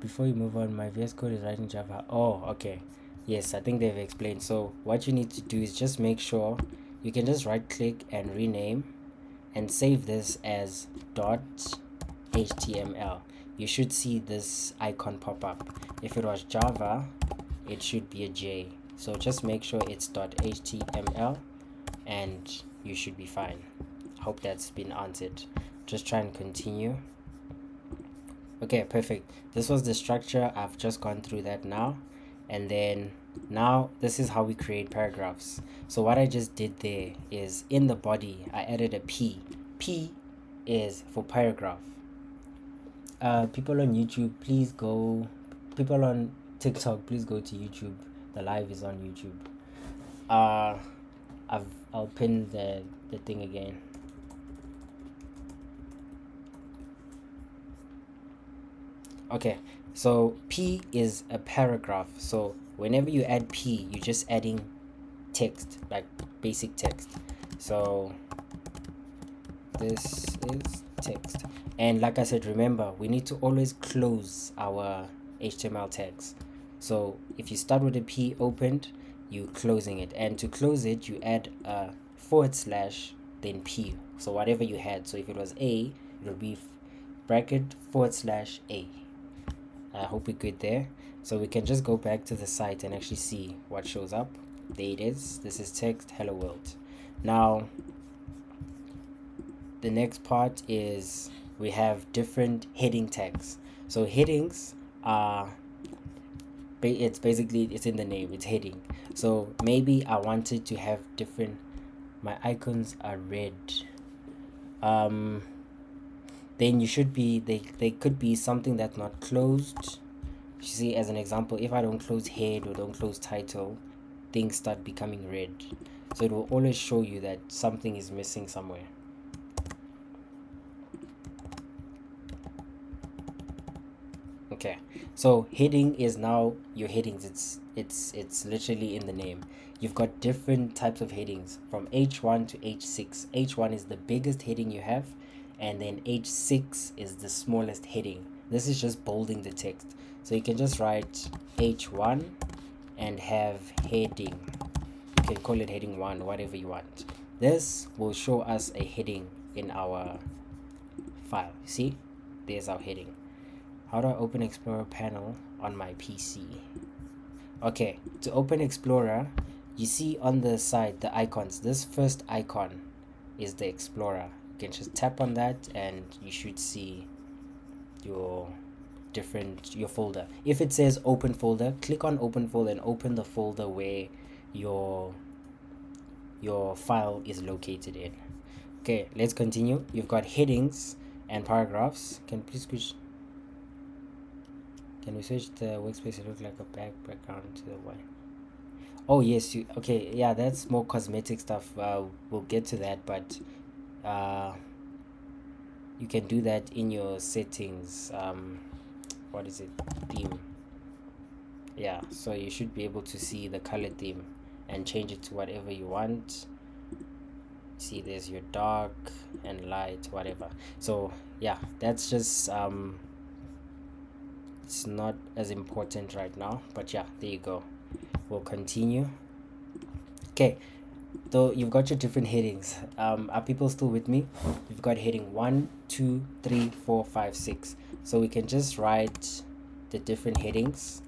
Before you move on, my VS Code is writing Java. Oh, okay. Yes, I think they've explained. So what you need to do is just make sure you can just right click and rename and save this as .html. You should see this icon pop up. If it was Java, it should be a J. So just make sure it's .html and you should be fine. Hope that's been answered. Just try and continue. Okay, perfect. This was the structure. I've just gone through that now. And then now this is how we create paragraphs. So what I just did there is in the body, I added a P. P is for paragraph. People on YouTube, please go. People on TikTok, please go to YouTube. The live is on YouTube. I'll pin the thing again. Okay, So P is a paragraph. So whenever you add P, you're just adding text, like basic text. So this is text. And like I said, remember, we need to always close our HTML tags. So if you start with a P opened, you closing it, and to close it you add a / then P. So whatever you had, so if it was A, it will be bracket / A. I hope we're good there. So we can just go back to the site and actually see what shows up. There it is. This is text hello world. Now the next part is we have different heading tags. So headings are it's in the name, it's heading. So maybe I wanted to have different, my icons are red, then you should be, they could be something that's not closed. You see, as an example, if I don't close head or don't close title, things start becoming red. So it will always show you that something is missing somewhere. Okay, so heading is now your headings. It's literally in the name. You've got different types of headings from H1 to H6. H1 is the biggest heading you have, and then H6 is the smallest heading. This is just bolding the text. So you can just write H1 and have heading. You can call it heading 1, whatever you want. This will show us a heading in our file. See, there's our heading. How do I open Explorer panel on my PC? Okay, to open Explorer, you see on the side the icons. This first icon is the Explorer. You can just tap on that and you should see your folder. If it says open folder, click on open folder and open the folder where your file is located in. Okay, let's continue. You've got headings and paragraphs. Can we switch the workspace to look like a background to the white? Oh yes, okay, yeah, that's more cosmetic stuff. We'll get to that, but you can do that in your settings. What is it? Theme. Yeah, so you should be able to see the color theme and change it to whatever you want. See, there's your dark and light, whatever. So yeah, that's just it's not as important right now, but yeah, there you go. We'll continue. Okay, so you've got your different headings. Are people still with me? You've got heading 1, 2, 3, 4, 5, 6. So we can just write the different headings,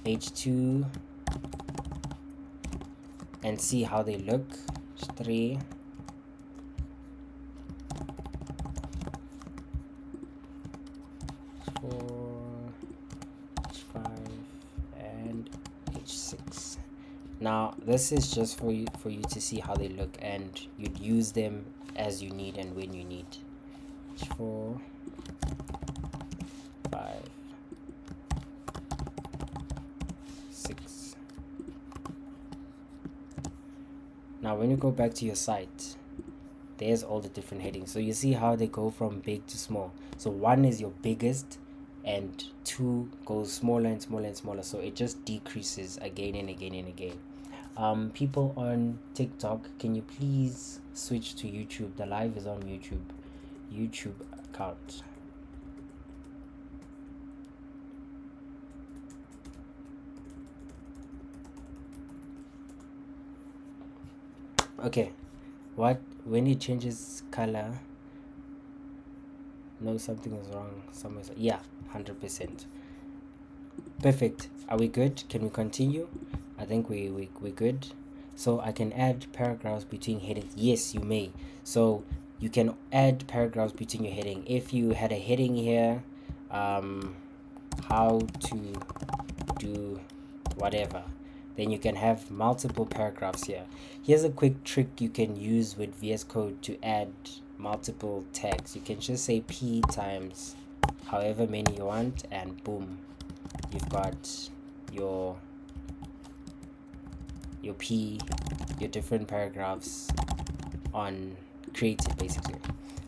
H2, and see how they look. 3, H6. Now this is just for you to see how they look, and you'd use them as you need and when you need. H4, 5, 6. Now when you go back to your site, there's all the different headings. So you see how they go from big to small. So 1 is your biggest, and 2 goes smaller and smaller and smaller, so it just decreases again and again and again. People on TikTok, can you please switch to YouTube? The live is on YouTube account. Okay, when it changes color, no, something is wrong somewhere. Yeah, 100%. Perfect. Are we good? Can we continue? I think we're good. So I can add paragraphs between headings. Yes, you may. So you can add paragraphs between your heading. If you had a heading here, how to do whatever, then you can have multiple paragraphs here. Here's a quick trick you can use with VS Code to add multiple tags. You can just say P times however many you want, and boom, you've got your P, your different paragraphs on created basically.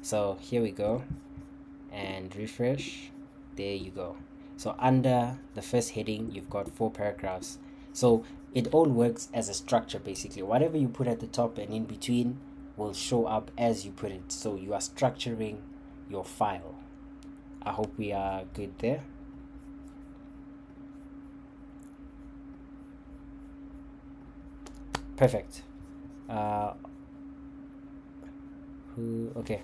So here we go, and refresh. There you go. So under the first heading, you've got 4 paragraphs. So it all works as a structure basically. Whatever you put at the top and in between will show up as you put it. So you are structuring your file. I hope we are good there. Perfect. Okay.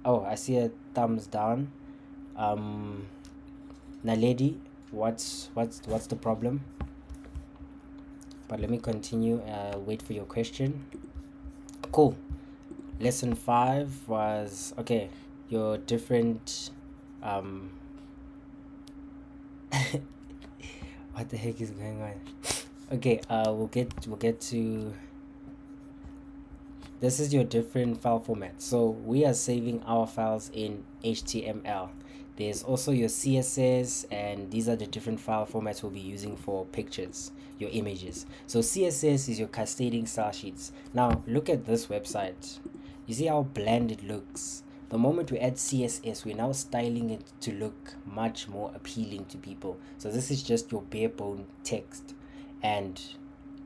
Oh, I see a thumbs down. Naledi, what's the problem? But let me continue. Wait for your question. Cool. Lesson 5 was okay. Your different what the heck is going on? Okay. We'll get to. This is your different file format. So we are saving our files in HTML. There's also your CSS, and these are the different file formats we'll be using for pictures, your images. So CSS is your cascading style sheets. Now look at this website. You see how bland it looks. The moment we add CSS, we're now styling it to look much more appealing to people. So this is just your bare bone text. And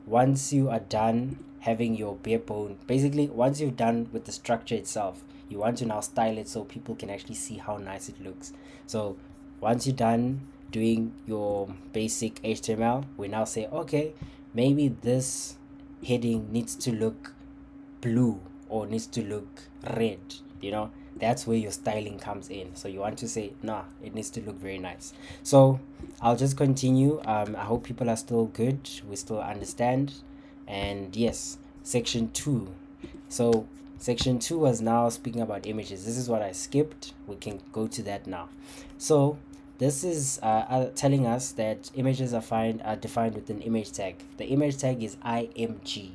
once you are done having your bare bone, basically once you're done with the structure itself, you want to now style it so people can actually see how nice it looks. So once you're done doing your basic HTML, we now say, okay, maybe this heading needs to look blue or needs to look red. That's where your styling comes in. So you want to say, nah, it needs to look very nice. So I'll just continue. I hope people are still good, we still understand. And yes, section 2. So section 2 was now speaking about images. This is what I skipped. We can go to that now. So this is telling us that images are defined with an image tag. The image tag is img.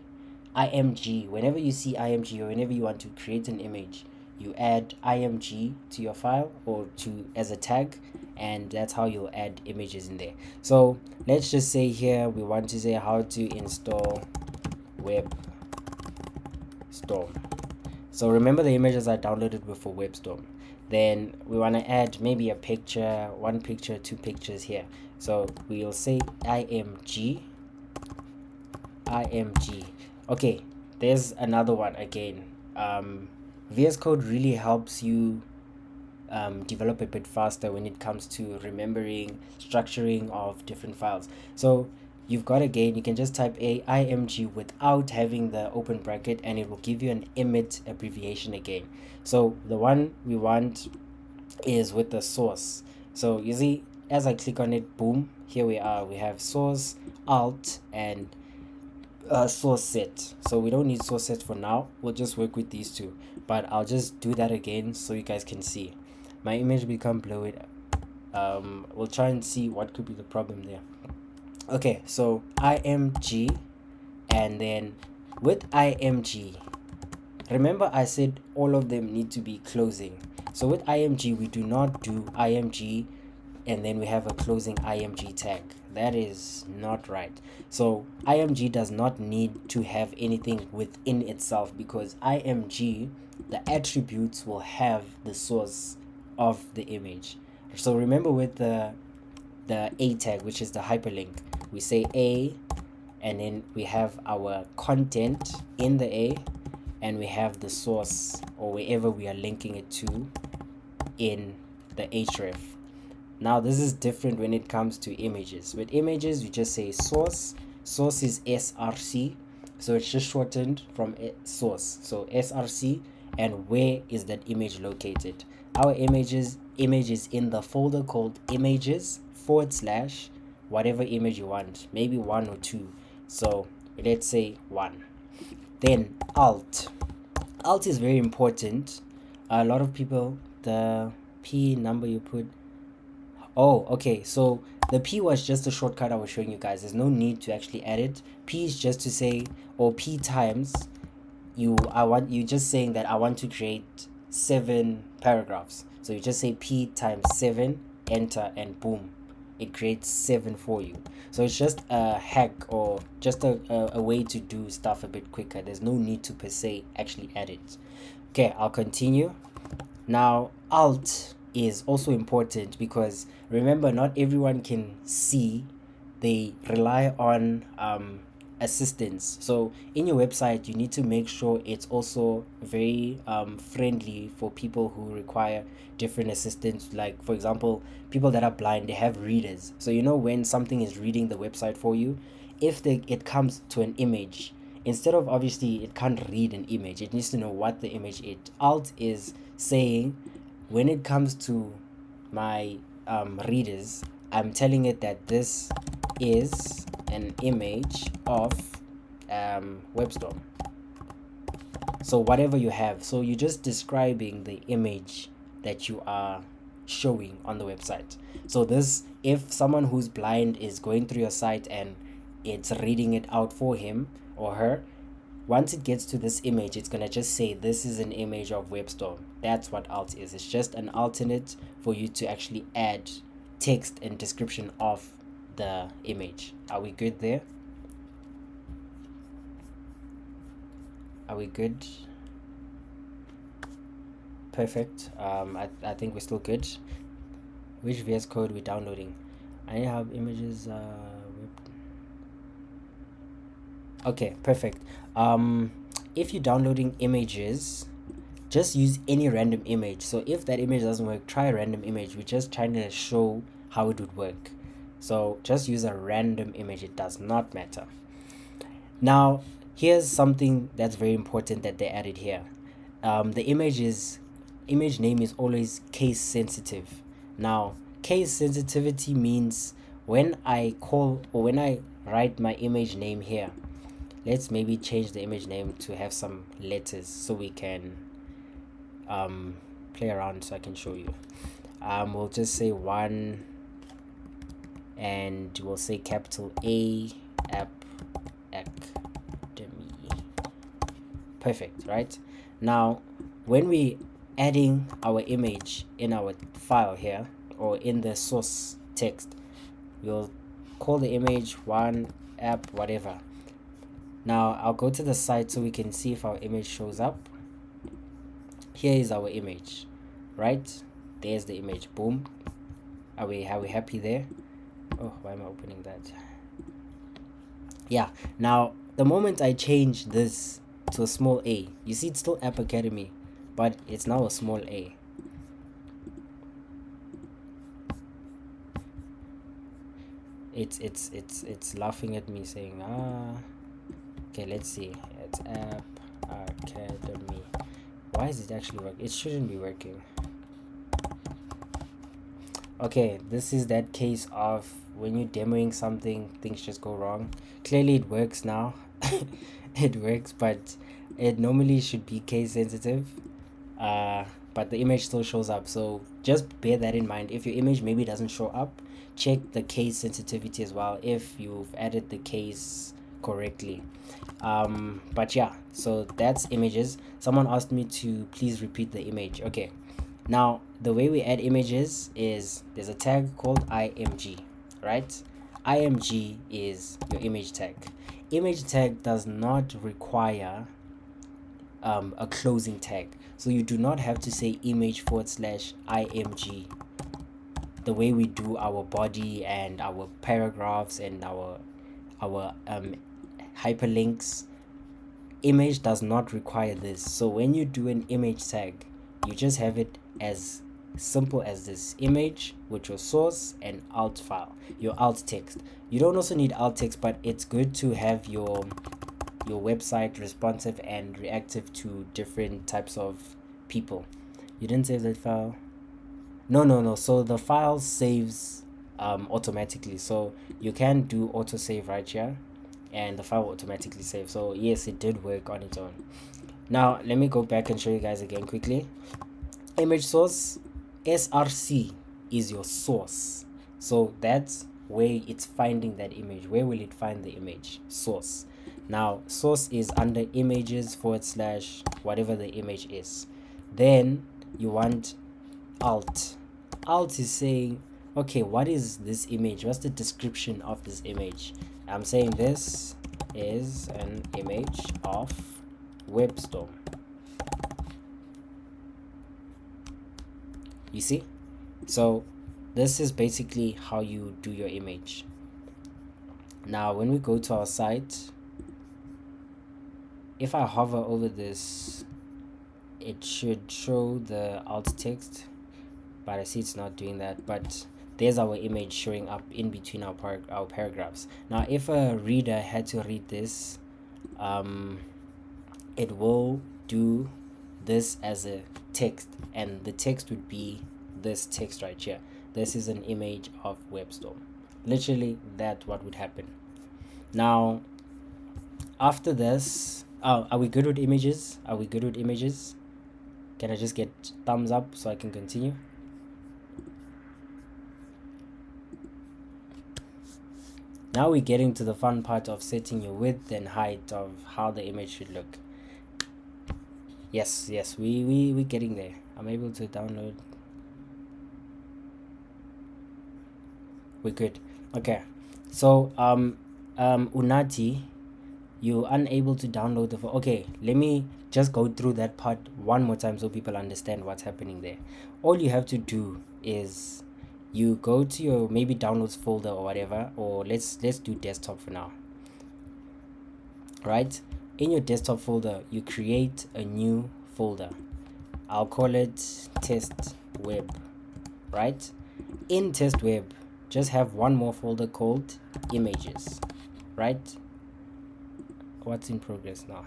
Whenever you see img, or whenever you want to create an image, you add img to your file or to as a tag, and that's how you'll add images in there. So let's just say here we want to say how to install WebStorm. So remember the images I downloaded before WebStorm. Then we want to add maybe a picture, 1 picture, 2 pictures here. So we'll say img. Okay, there's another one again. VS Code really helps you develop a bit faster when it comes to remembering structuring of different files. So you've got, again, you can just type img without having the open bracket, and it will give you an emit abbreviation again. So the one we want is with the source. So you see, as I click on it, boom, here we are. We have source, alt, and source set. So we don't need source set for now. We'll just work with these two, but I'll just do that again so you guys can see. My image become blurry. We'll try and see what could be the problem there. Okay, so img, and then with img, remember I said all of them need to be closing. So with img, we do not do img and then we have a closing img tag. That is not right. So img does not need to have anything within itself, because img, the attributes will have the source of the image. So remember with the a tag, which is the hyperlink, we say a, and then we have our content in the a, and we have the source or wherever we are linking it to in the href. Now this is different when it comes to images. With images, you just say source. Source is src, so it's just shortened from source. So src, and where is that image located? Our image is in the folder called images / whatever image you want, maybe 1 or 2. So let's say 1. Then alt is very important. A lot of people, the p number you put, oh, okay, so the p was just a shortcut I was showing you guys. There's no need to actually add it. P is just to say, or p times you just saying that I want to create 7 paragraphs. So you just say p times 7, enter, and boom, it creates 7 for you. So it's just a hack, or just a way to do stuff a bit quicker. There's no need to per se actually add it. Okay, I'll continue. Now alt is also important, because remember, not everyone can see. They rely on assistance. So in your website, you need to make sure it's also very friendly for people who require different assistance. Like, for example, people that are blind, they have readers. So you know, when something is reading the website for you, if it comes to an image, instead of, obviously it can't read an image, it needs to know what the image is. Alt is saying, when it comes to my readers, I'm telling it that this is an image of WebStorm. So whatever you have, so you're just describing the image that you are showing on the website. So this, if someone who's blind is going through your site and it's reading it out for him or her, once it gets to this image, it's gonna just say this is an image of WebStorm. That's what alt is. It's just an alternate for you to actually add text and description of the image. Are we good there? Are we good? Perfect. I think we're still good. Which VS Code we're downloading? I have images. Okay, perfect. If you're downloading images, just use any random image. So if that image doesn't work, try a random image. We're just trying to show how it would work. So just use a random image. It does not matter. Now, here's something that's very important that they added here. The image name is always case sensitive. Now, case sensitivity means when I call, or when I write my image name here, let's maybe change the image name to have some letters so we can play around, so I can show you. We'll just say 1, and we'll say capital A, App Academy. Perfect, right? Now, when we adding our image in our file here, or in the source text, we'll call the image 1 app whatever. Now I'll go to the site so we can see if our image shows up. Here is our image, right? There's the image. Boom. Are we happy there? Oh, why am I opening that? Yeah. Now the moment I change this to a small a, you see it's still App Academy, but it's now a small a. It's laughing at me, saying okay, let's see. It's App Academy. Why is it actually working? It shouldn't be working. Okay, this is that case of when you're demoing something, things just go wrong. Clearly it works now. It works, but it normally should be case sensitive. But the image still shows up, so just bear that in mind. If your image maybe doesn't show up, check the case sensitivity as well if you've added the case correctly. But yeah, so that's images. Someone asked me to please repeat the image. Okay, now the way we add images is there's a tag called img, right? Img is your image tag. Image tag does not require a closing tag, so you do not have to say image /img the way we do our body and our paragraphs and our hyperlinks. Image does not require this. So when you do an image tag, you just have it as simple as this: image with your source and alt file, your alt text. You don't also need alt text, but it's good to have your website responsive and reactive to different types of people. You didn't save that file? No, so the file saves automatically, so you can do autosave right here and the file will automatically save. So yes, it did work on its own. Now let me go back and show you guys again quickly. Image source, src is your source, so that's where it's finding that image. Where will it find the image? Source. Now source is under images / whatever the image is. Then you want alt. Alt is saying, okay, what is this image? What's the description of this image? I'm saying this is an image of WebStorm. You see, So this is basically how you do your image. Now when we go to our site, if I hover over this, it should show the alt text, but I see it's not doing that. But there's our image showing up in between our paragraphs. Now if a reader had to read this, it will do this as a text, and the text would be this text right here. This is an image of WebStorm. Literally, that's what would happen. Now after this, are we good with images? Are we good with images? Can I just get thumbs up so I can continue? Now we're getting to the fun part of setting your width and height of how the image should look. Yes, we're getting there. I'm able to download. We're good. Okay. So Unati, you're unable to download the okay, let me just go through that part one more time so people understand what's happening there. All you have to do is you go to your maybe downloads folder or whatever, or let's do desktop for now. Right, in your desktop folder you create a new folder. I'll call it test web. Right, in test web just have one more folder called images. Right, what's in progress now?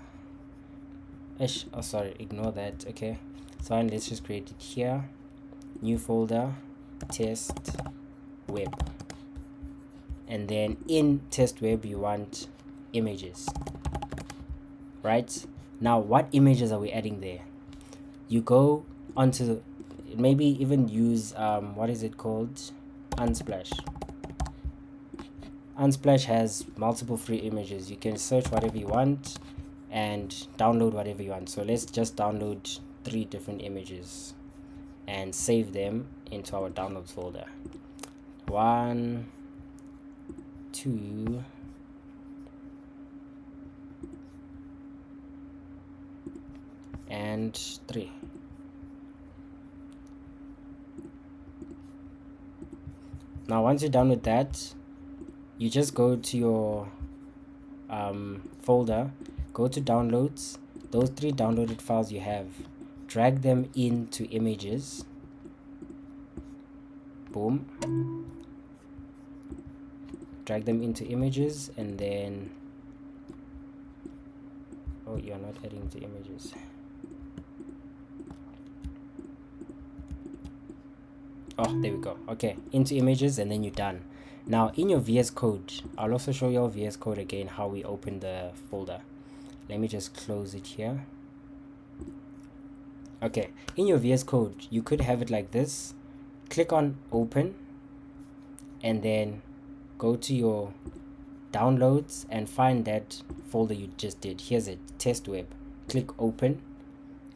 Oh sorry, ignore that. Okay, so let's just create it here. New folder, test web, and then in test web you want images. Right, now what images are we adding there? You go onto, maybe even use what is it called, Unsplash. Unsplash has multiple free images. You can search whatever you want and download whatever you want. So let's just download 3 different images and save them into our downloads folder. 1, 2, and 3. Now once you download that, you just go to your folder, go to downloads, those 3 downloaded files you have, drag them into images. Boom, drag them into images, and then oh, you're not adding to images. Oh, there we go. Okay, into images, and then you're done. Now in your VS Code, I'll also show you our VS Code again, how we open the folder. Let me just close it here. Okay, in your VS Code you could have it like this. Click on open, and then go to your downloads and find that folder you just did. Here's it, test web. Click open,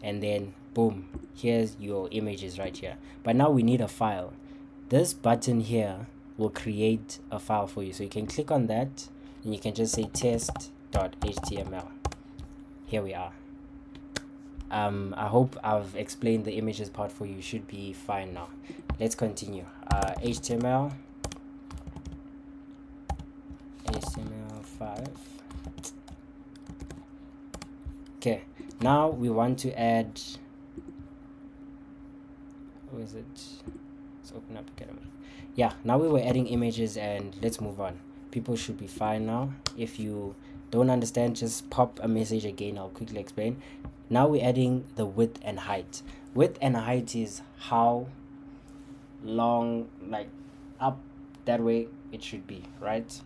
and then boom, here's your images right here. But now we need a file. This button here will create a file for you, so you can click on that and you can just say test.html. here we are. I hope I've explained the images part for you. Should be fine now. Let's continue. HTML 5. Okay, now we want to add, where is it? Let's open up Academy. Yeah, now we were adding images, and let's move on. People should be fine now. If you don't understand, just pop a message again. I'll quickly explain. Now we're adding the width and height. Width and height is how long, like up that way it should be, right?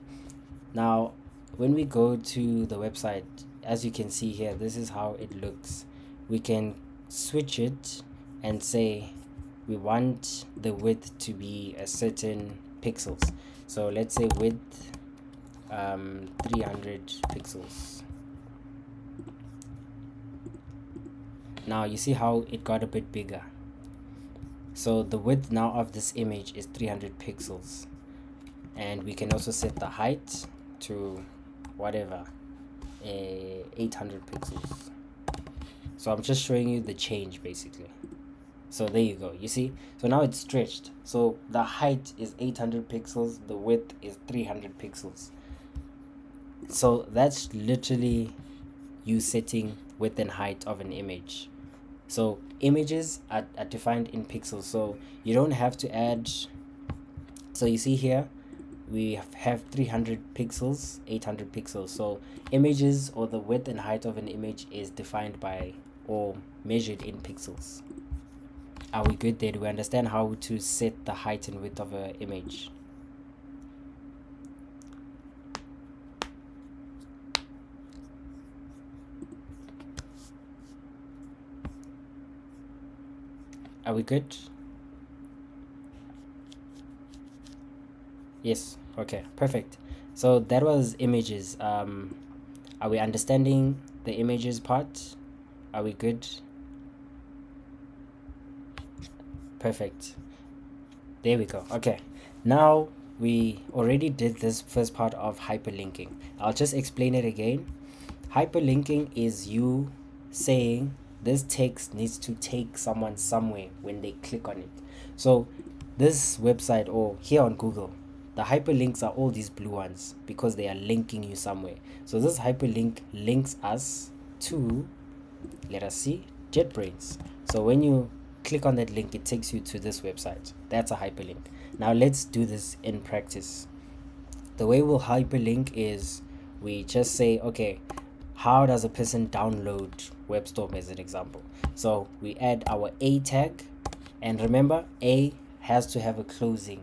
Now when we go to the website, as you can see here, this is how it looks. We can switch it and say we want the width to be a certain pixels. So let's say width 300 pixels. Now you see how it got a bit bigger. So the width now of this image is 300 pixels, and we can also set the height to whatever, 800 pixels. So I'm just showing you the change basically. So there you go, you see. So now it's stretched, so the height is 800 pixels, the width is 300 pixels. So that's literally you setting width and height of an image. So images are defined in pixels, so you don't have to add. So you see here we have 300 pixels, 800 pixels. So images, or the width and height of an image, is defined by or measured in pixels. Are we good there? Do we understand how to set the height and width of an image? Are we good? Yes. Okay, perfect. So that was images. Are we understanding the images part? Are we good? Perfect. There we go. Okay, now we already did this first part of hyperlinking. I'll just explain it again. Hyperlinking is you saying this text needs to take someone somewhere when they click on it. So this website, or here on Google, the hyperlinks are all these blue ones because they are linking you somewhere. So this hyperlink links us to, let us see, JetBrains. So when you click on that link, it takes you to this website. That's a hyperlink. Now let's do this in practice. The way we'll hyperlink is we just say, okay, how does a person download WebStorm as an example? So we add our A tag, and remember, A has to have a closing.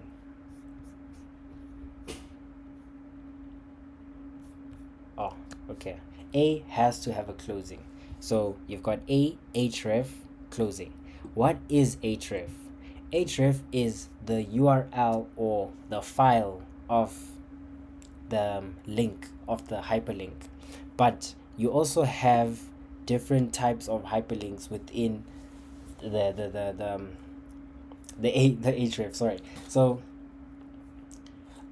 Oh, okay. A has to have a closing. So you've got A, href, closing. What is href? Href is the URL or the file of the link, of the hyperlink. But you also have different types of hyperlinks within the href. Sorry. So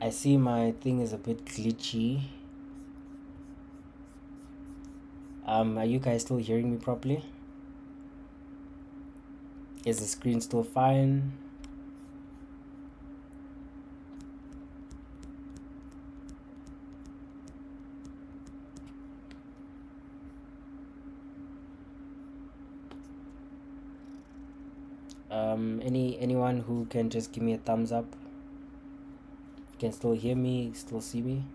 I see my thing is a bit glitchy. Are you guys still hearing me properly? Is the screen still fine? Anyone who can just give me a thumbs up? Can still hear me, still see me?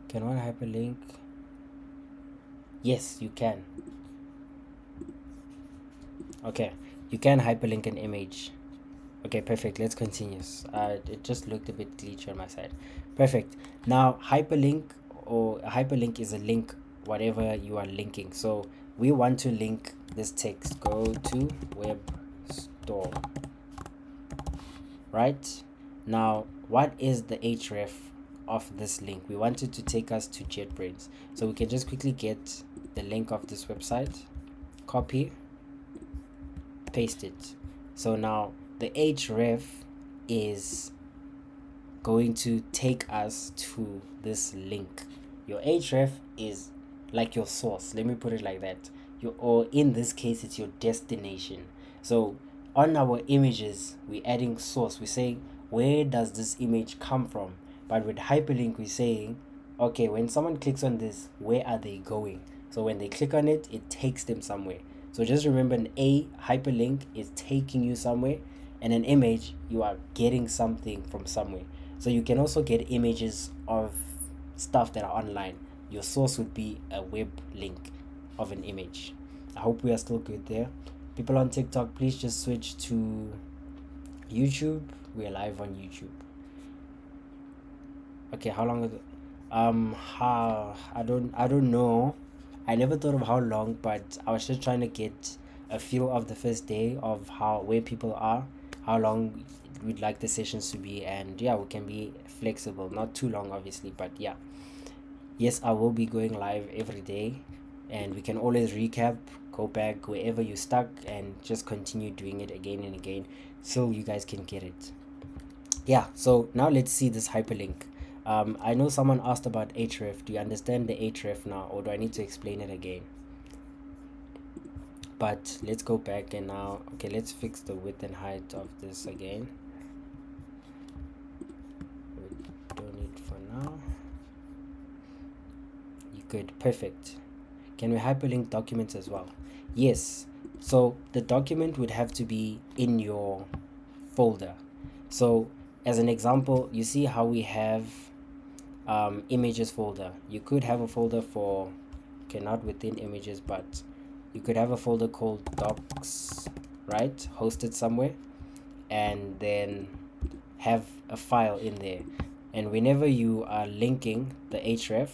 Can one hyperlink? Yes, you can. Okay, you can hyperlink an image. Okay, perfect. Let's continue. It just looked a bit glitchy on my side. Perfect. Now, hyperlink, or a hyperlink is a link, whatever you are linking. So we want to link this text. Go to web store. Right? Now, what is the href of this link? We want it to take us to JetBrains. So we can just quickly get the link of this website, copy, paste it. So now the href is going to take us to this link. Your href is like your source, let me put it like that. Or in this case, it's your destination. So on our images, we're adding source. We're saying, where does this image come from? But with hyperlink, we're saying, okay, when someone clicks on this, where are they going? So when they click on it, it takes them somewhere. So just remember, an A hyperlink is taking you somewhere, and an image, you are getting something from somewhere. So you can also get images of stuff that are online. Your source would be a web link of an image. I hope we are still good there. People on TikTok, please just switch to YouTube. We are live on YouTube. Okay, how long is it? I don't know. I never thought of how long, but I was just trying to get a feel of the first day of where people are, how long we'd like the sessions to be, and yeah, we can be flexible, not too long obviously, but yeah. Yes, I will be going live every day, and we can always recap, go back wherever you stuck, and just continue doing it again and again so you guys can get it. Yeah, so now let's see this hyperlink. I know someone asked about href. Do you understand the href now, or do I need to explain it again? But let's go back and now, okay, let's fix the width and height of this again. We don't need for now. You could, perfect. Can we hyperlink documents as well? Yes. So the document would have to be in your folder. So as an example, you see how we have images folder. You could have a folder for, okay, not within images, but you could have a folder called docs, right, hosted somewhere, and then have a file in there. And whenever you are linking the href,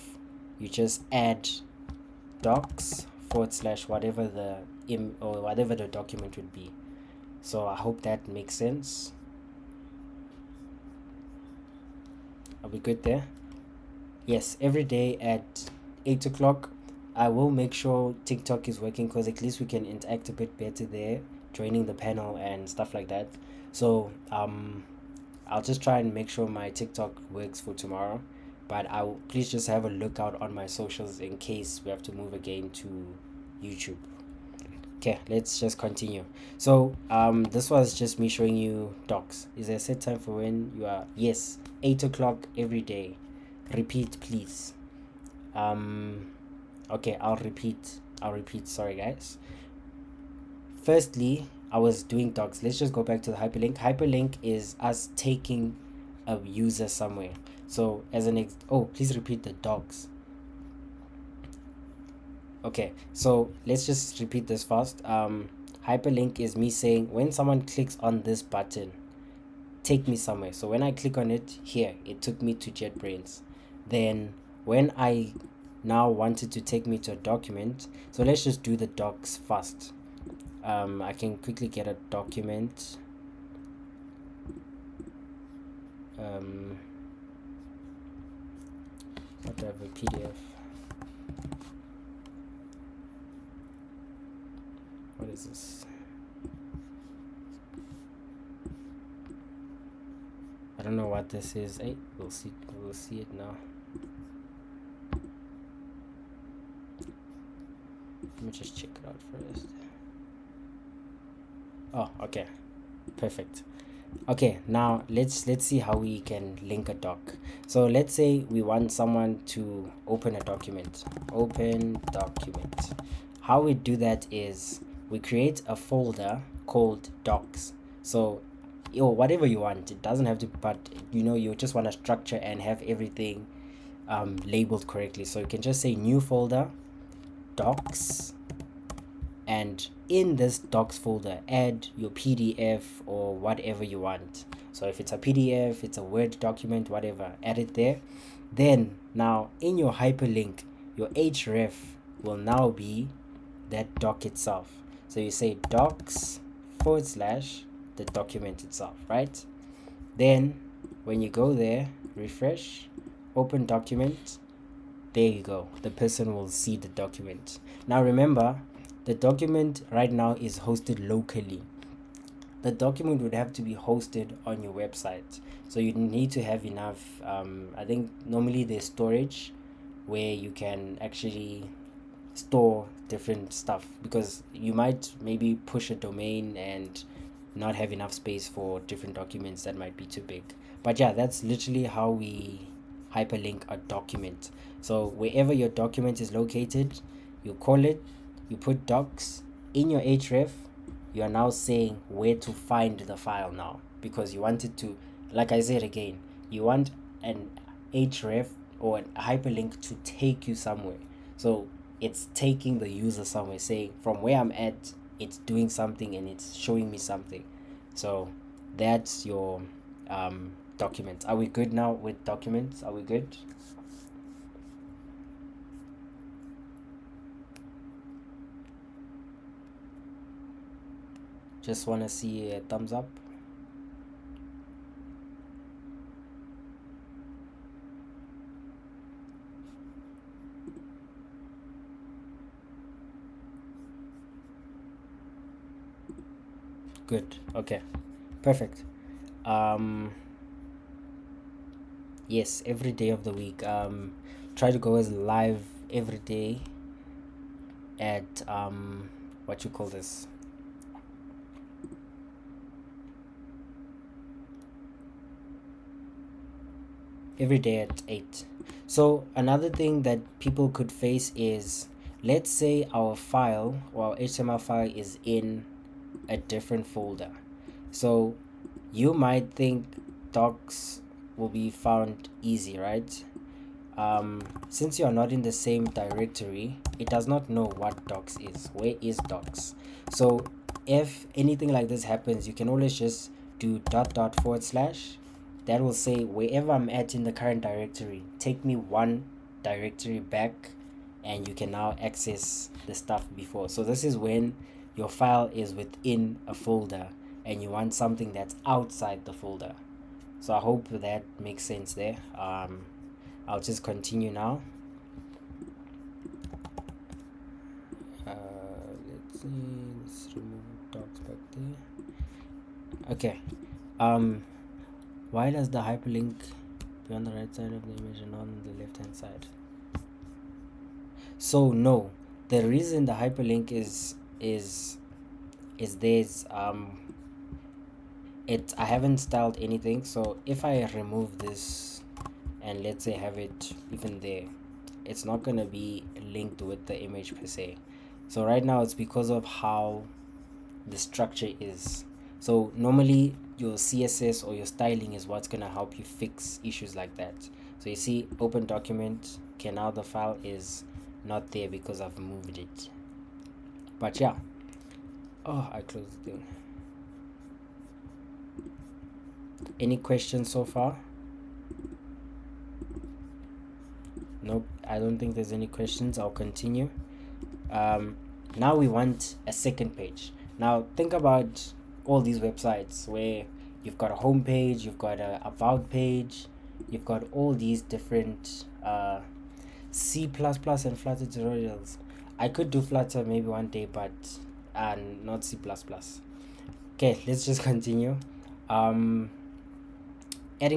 you just add docs / whatever the or whatever the document would be. So I hope that makes sense. Are we good there? Yes, every day at 8 o'clock I will make sure TikTok is working, because at least we can interact a bit better there, joining the panel and stuff like that. So I'll just try and make sure my TikTok works for tomorrow, but please just have a look out on my socials in case we have to move again to YouTube. Okay, let's just continue. So this was just me showing you docs. Is there a set time for when you are? Yes, 8 o'clock every day. Repeat, please. Okay, I'll repeat. Sorry guys. Firstly, I was doing docs. Let's just go back to the hyperlink. Hyperlink is us taking a user somewhere. So as an please repeat the docs. Okay, so let's just repeat this fast. Hyperlink is me saying when someone clicks on this button, take me somewhere. So when I click on it here, it took me to JetBrains. Then when I now wanted to take me to a document, so let's just do the docs first. I can quickly get a document. Whatever, PDF. What is this? I don't know what this is. Hey, we'll see it now. Let me just check it out first. Oh, okay, perfect. Okay, now let's see how we can link a doc. So let's say we want someone to open a document. Open document. How we do that is we create a folder called docs. So whatever you want, it doesn't have to, but you just want to structure and have everything labeled correctly. So you can just say new folder, docs, and in this docs folder add your PDF or whatever you want. So if it's a PDF, it's a Word document, whatever, add it there. Then now in your hyperlink, your href will now be that doc itself. So you say docs / the document itself, right? Then when you go there, refresh, open document, there you go, the person will see the document. Now remember, the document right now is hosted locally. The document would have to be hosted on your website, so you need to have enough I think normally there's storage where you can actually store different stuff, because you might maybe push a domain and not have enough space for different documents that might be too big. But yeah, that's literally how we hyperlink a document. So wherever your document is located, you call it, you put docs in your href. You are now saying where to find the file now, because you want it to, like I said again, you want an href or a hyperlink to take you somewhere. So it's taking the user somewhere, saying from where I'm at, it's doing something and it's showing me something. So that's your document. Are we good now with documents? Are we good? Just want to see a thumbs up. Good. Okay, perfect. Yes, every day of the week. Try to go as live every day at what you call this, every day at 8. So another thing that people could face is, let's say our file or our HTML file is in a different folder. So you might think docs will be found easy, right? Since you are not in the same directory, it does not know what docs is. Where is docs? So if anything like this happens, you can always just do dot dot forward slash. That will say wherever I'm at in the current directory, take me one directory back, and you can now access the stuff before. So this is when your file is within a folder and you want something that's outside the folder. So I hope that makes sense there. I'll just continue now. Let's see, let's remove docs back there. Okay. Why does the hyperlink be on the right side of the image and not on the left hand side? So no, the reason the hyperlink is this, I haven't styled anything. So if I remove this and let's say have it even there, it's not gonna be linked with the image per se. So right now it's because of how the structure is. So normally your CSS or your styling is what's gonna help you fix issues like that. So you see open document, okay, now the file is not there because I've moved it. But yeah, I closed the thing. Any questions so far? Nope, I don't think there's any questions. I'll continue. Now we want a second page. Now think about all these websites where you've got a home page, you've got a about page, you've got all these different C++ and Flutter tutorials. I could do Flutter maybe one day, but not C++. Okay, let's just continue. Adding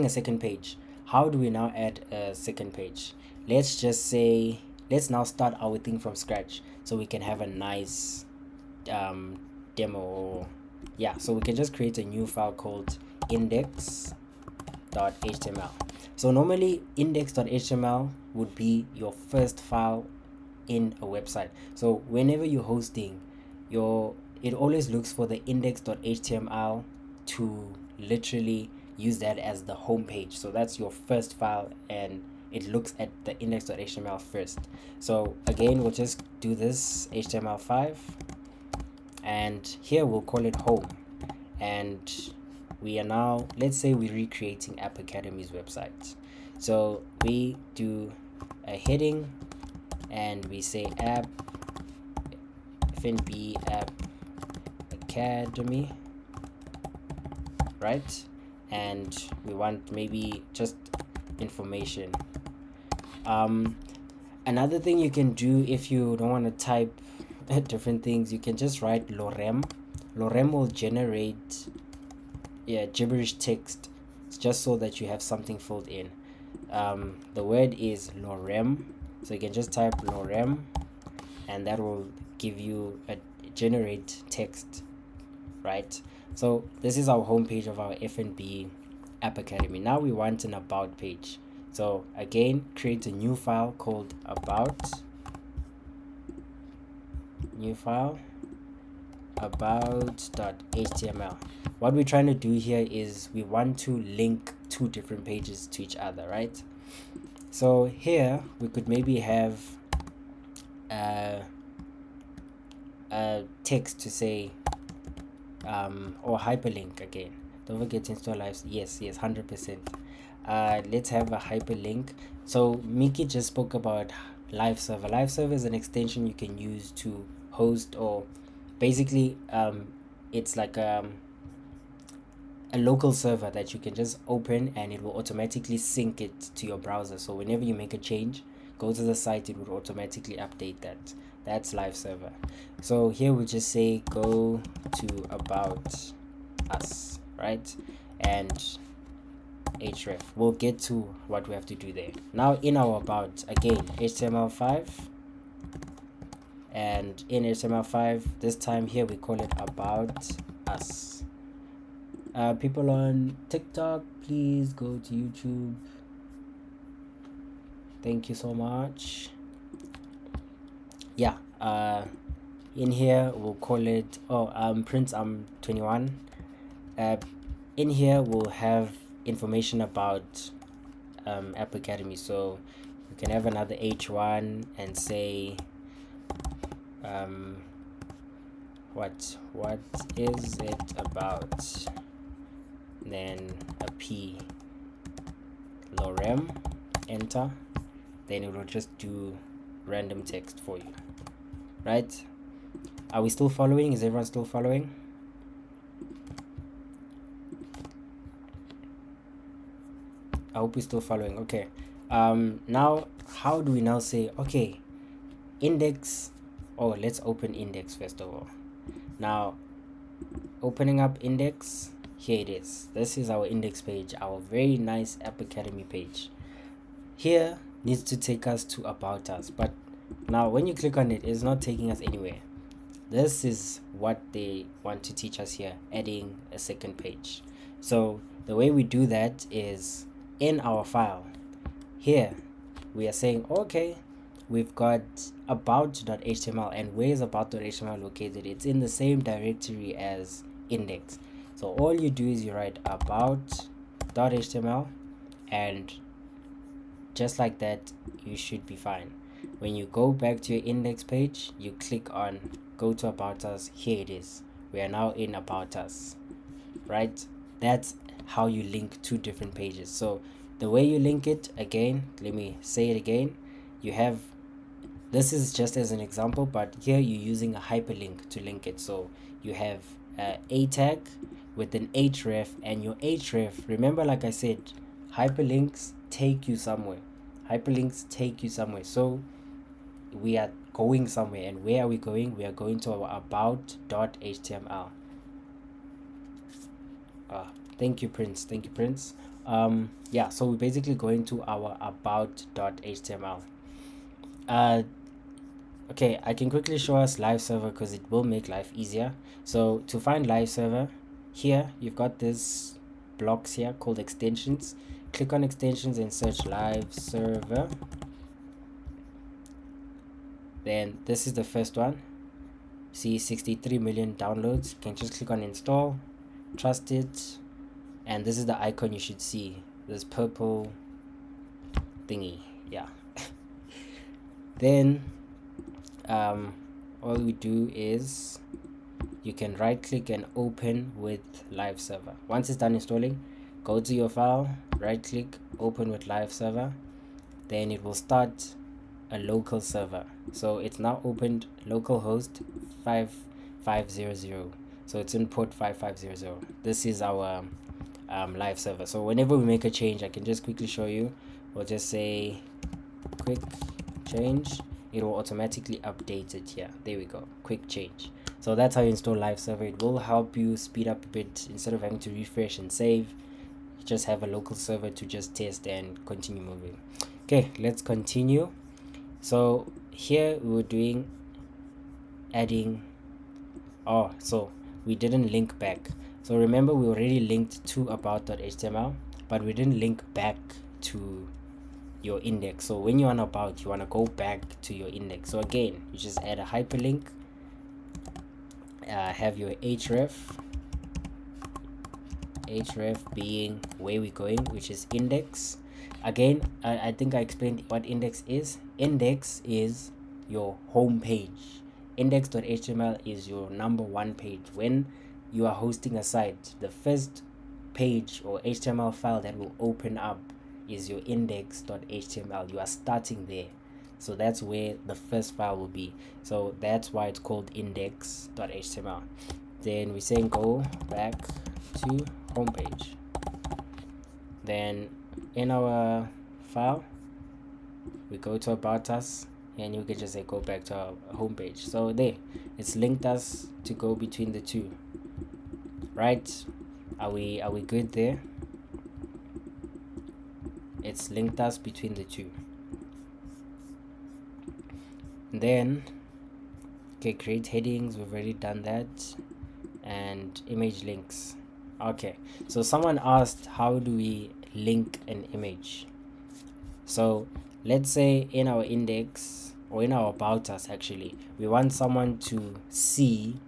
a second page. How do we now add a second page? Let's just say, let's now start our thing from scratch so we can have a nice demo. Yeah, so we can just create a new file called index.html. So normally index.html would be your first file in a website. So whenever you're hosting, it always looks for the index.html to literally use that as the home page. So that's your first file and it looks at the index.html first. So again, we'll just do this HTML5 and here we'll call it home. And we are now, let's say we're recreating App Academy's website. So we do a heading and we say app FNB App Academy, right? And we want maybe just information. Another thing you can do if you don't want to type different things, you can just write lorem. Lorem will generate gibberish text. It's just so that you have something filled in. The word is lorem, so you can just type lorem and that will give you a generate text, right? So this is our homepage of our FNB App Academy. Now we want an about page. So again, create a new file called about, new file, about.html. What we're trying to do here is we want to link two different pages to each other, right? So here we could maybe have a text to say or hyperlink. Again, don't forget to install live. Yes, 100%. Let's have a hyperlink. So Miki just spoke about live server. Live server is an extension you can use to host, or basically it's like a local server that you can just open and it will automatically sync it to your browser. So whenever you make a change, go to the site, it would automatically update that. That's live server. So here we just say go to about us, right? And href. We'll get to what we have to do there. Now in our about, again, HTML5 And in HTML5, this time here we call it about us. People on TikTok, please go to YouTube. Thank you so much. Yeah, in here we'll call it Prince, I'm 21. In here we'll have information about App Academy, so you can have another H1 and say what is it about, then a P, lorem, enter, then it will just do random text for you, right? Are we still following? Is everyone still following? I hope we're still following. Okay, now how do we now say, okay, index, let's open index first of all. Now opening up index, here it is. This is our index page, our very nice App Academy page. Here needs to take us to about us, but now when you click on it, it's not taking us anywhere. This is what they want to teach us here, adding a second page. So the way we do that is in our file here we are saying, okay, we've got about.html, and where is about.html located? It's in the same directory as index. So all you do is you write about.html, and just like that you should be fine. When you go back to your index page, you click on go to about us. Here it is. We are now in about us, right? That's how you link two different pages. So the way you link it, again, let me say it again, you have, this is just as an example, but here you're using a hyperlink to link it. So you have a tag with an href, and your href, remember, like I said, hyperlinks take you somewhere. So we are going somewhere, and where are we going? We are going to our about.html. Thank you, Prince. Yeah, so we're basically going to our about.html. Okay, I can quickly show us live server because it will make life easier. So to find live server, here you've got this blocks here called extensions. Click on extensions and search live server. Then this is the first one. See, 63 million downloads. You can just click on install, trust it, and this is the icon you should see, this purple thingy. Yeah. Then all we do is you can right click and open with live server. Once it's done installing, go to your file, right click, open with live server, then it will start a local server. So it's now opened localhost 5500, so it's in port 5500. This is our live server. So whenever we make a change, I can just quickly show you. We'll just say quick change, it will automatically update it here. There we go, quick change. So that's how you install live server. It will help you speed up a bit. Instead of having to refresh and save, you just have a local server to just test and continue moving. Okay, let's continue. So here we were doing adding, so we didn't link back. So remember, we already linked to about.html, but we didn't link back to your index. So when you're on about, you want to go back to your index. So again, you just add a hyperlink, have your href being where we're going, which is index. Again, I think I explained what index is. Index is your home page. Index.html is your number one page. When you are hosting a site, the first page or HTML file that will open up is your index.html. You are starting there. So that's where the first file will be. So that's why it's called index.html. Then we're saying go back to homepage. Then in our file, we go to about us, and you can just say go back to our homepage. So there, it's linked us to go between the two, right? Are we good there? It's linked us between the two. Then Okay, create headings, we've already done that. And image links. Okay, so someone asked, how do we link an image? So let's say in our index, or in our about us actually, we want someone to see,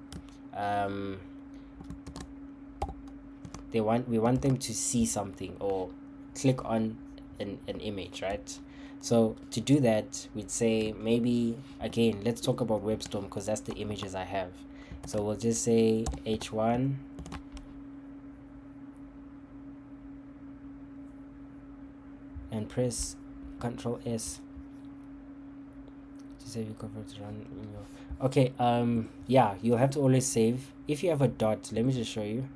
we want them to see something or click on an image, right? So to do that, we'd say, maybe again, let's talk about WebStorm because that's the images I have. So we'll just say h1 and press Control S to save your cover to run in your. Okay, yeah, you'll have to always save. If you have a dot, let me just show you.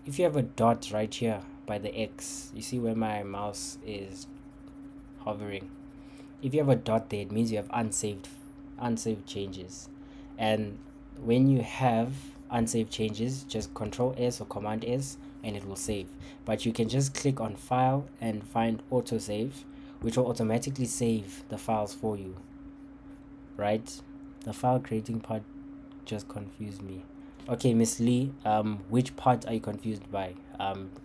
If you have a dot right here by the X, you see where my mouse is hovering. If you have a dot there, it means you have unsaved changes. And when you have unsaved changes, just Control S or Command S and it will save. But you can just click on File and find Autosave, which will automatically save the files for you, right? The file creating part just confused me. Okay, Miss Lee, which part are you confused by?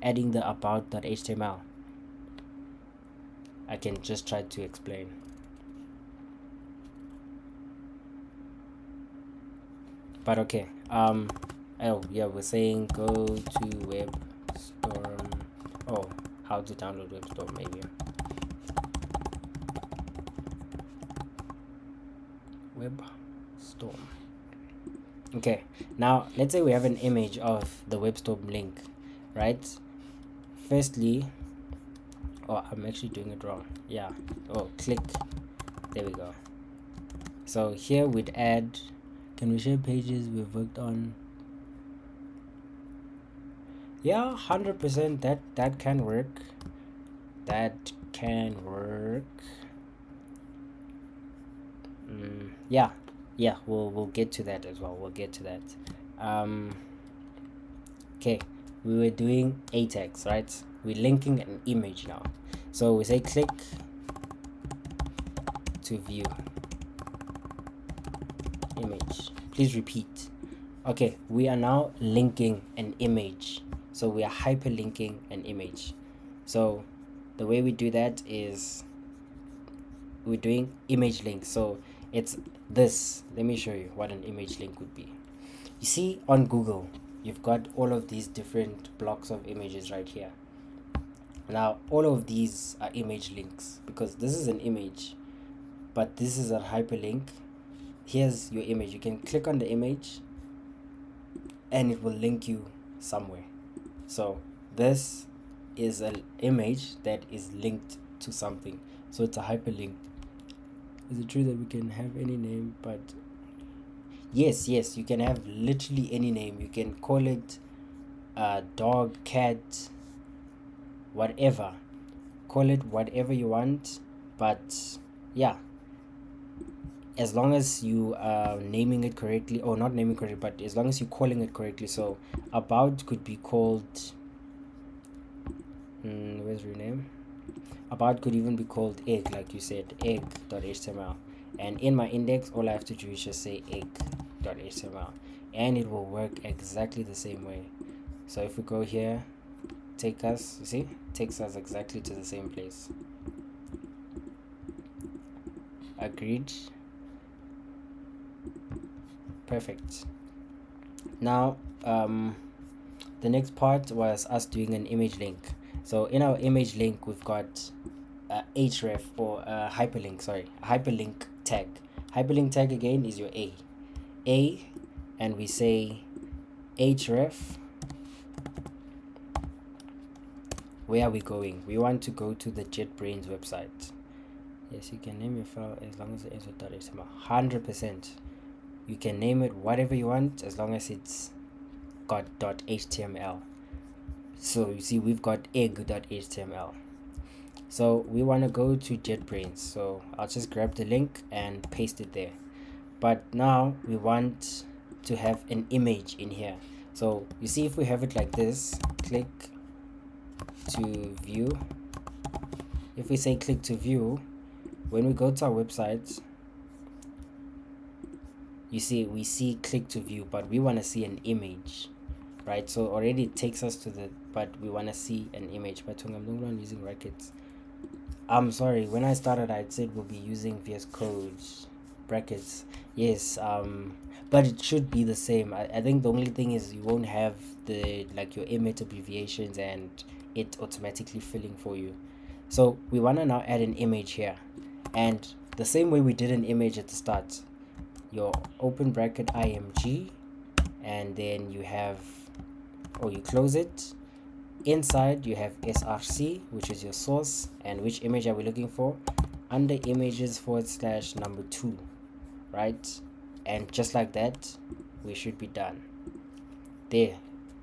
Adding the about.html. I can just try to explain. But okay, oh yeah, we're saying go to WebStorm. Oh, how to download WebStorm, maybe. WebStorm. Okay, now let's say we have an image of the WebStorm link, right? Firstly, oh, I'm actually doing it wrong. Yeah, oh, click, there we go. So here we'd add, can we share pages we've worked on? Yeah, 100%, that can work. That can work. Yeah, we'll get to that as well. We'll get to that. Okay, we were doing a text, right? We're linking an image now. So we say click to view image. Please repeat. Okay, we are now linking an image. So we are hyperlinking an image. So the way we do that is we're doing image link. So it's this. Let me show you what an image link would be. You see on Google, you've got all of these different blocks of images right here. Now all of these are image links because this is an image, but this is a hyperlink. Here's your image. You can click on the image and it will link you somewhere. So this is an image that is linked to something, so it's a hyperlink. Is it true that we can have any name? But yes, you can have literally any name. You can call it dog, cat, whatever. Call it whatever you want, but yeah, as long as you are naming it correctly, or not naming correctly, but as long as you're calling it correctly. So about could be called where's rename? About could even be called egg, like you said, egg.html. And in my index, all I have to do is just say egg.html, and it will work exactly the same way. So if we go here, take us, you see, takes us exactly to the same place. Agreed. Perfect. Now the next part was us doing an image link. So in our image link, we've got href, or hyperlink, sorry, hyperlink tag. Hyperlink tag again is your a, and we say href. Where are we going? We want to go to the JetBrains website. Yes, you can name your file as long as it is a .html. 100%. You can name it whatever you want as long as it's got .html. So you see, we've got egg.html. So we want to go to JetBrains. So I'll just grab the link and paste it there. But now we want to have an image in here. So you see, if we have it like this, click to view. If we say click to view, when we go to our website, you see, we see click to view, but we want to see an image, right? So already it takes us to the, but we want to see an image. But I'm not using brackets. I'm sorry, when I started I said we'll be using VS Code brackets. Yes, but it should be the same. I think the only thing is you won't have the, like, your image abbreviations and it automatically filling for you. So we want to now add an image here, and the same way we did an image at the start, your open bracket img, and then you have, or you close it. Inside you have src, which is your source, and which image are we looking for? Under images / number 2, right? And just like that, we should be done. There,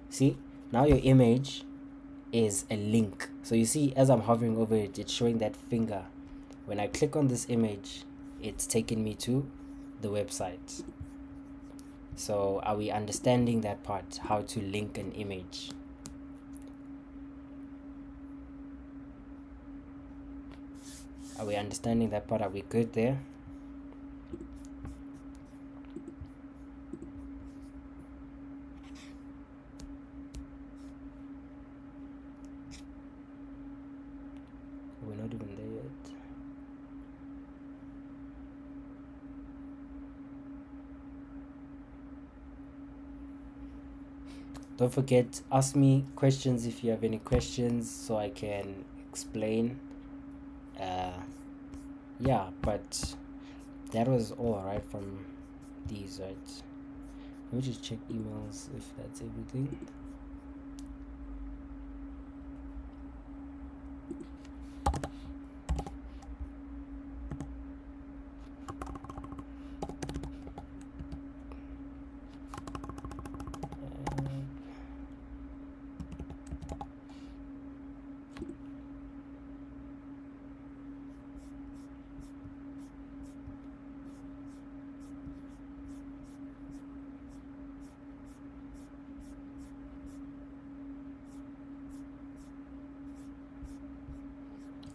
see, now your image is a link. So you see, as I'm hovering over it, it's showing that finger. When I click on this image, it's taking me to the website. So are we understanding that part, how to link an image? Are we understanding that part? Are we good there? We're not even there yet. Don't forget, ask me questions if you have any questions so I can explain. Yeah, but that was all right from these, right? Let me just check emails if that's everything.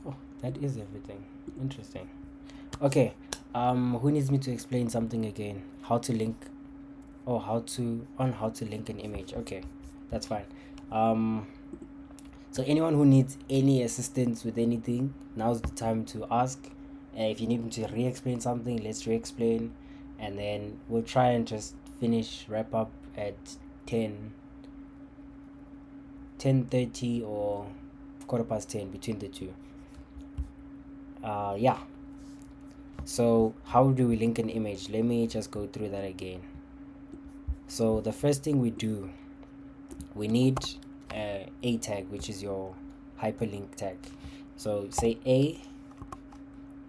Oh, that is everything. Interesting. Okay, who needs me to explain something again? How to link, or how to link an image. Okay, that's fine. So anyone who needs any assistance with anything, now's the time to ask. If you need me to re-explain something, let's re-explain, and then we'll try and just wrap up at 10:30 or 10:15, between the two. Yeah, so how do we link an image? Let me just go through that again. So the first thing we do, we need a tag, which is your hyperlink tag. So say a,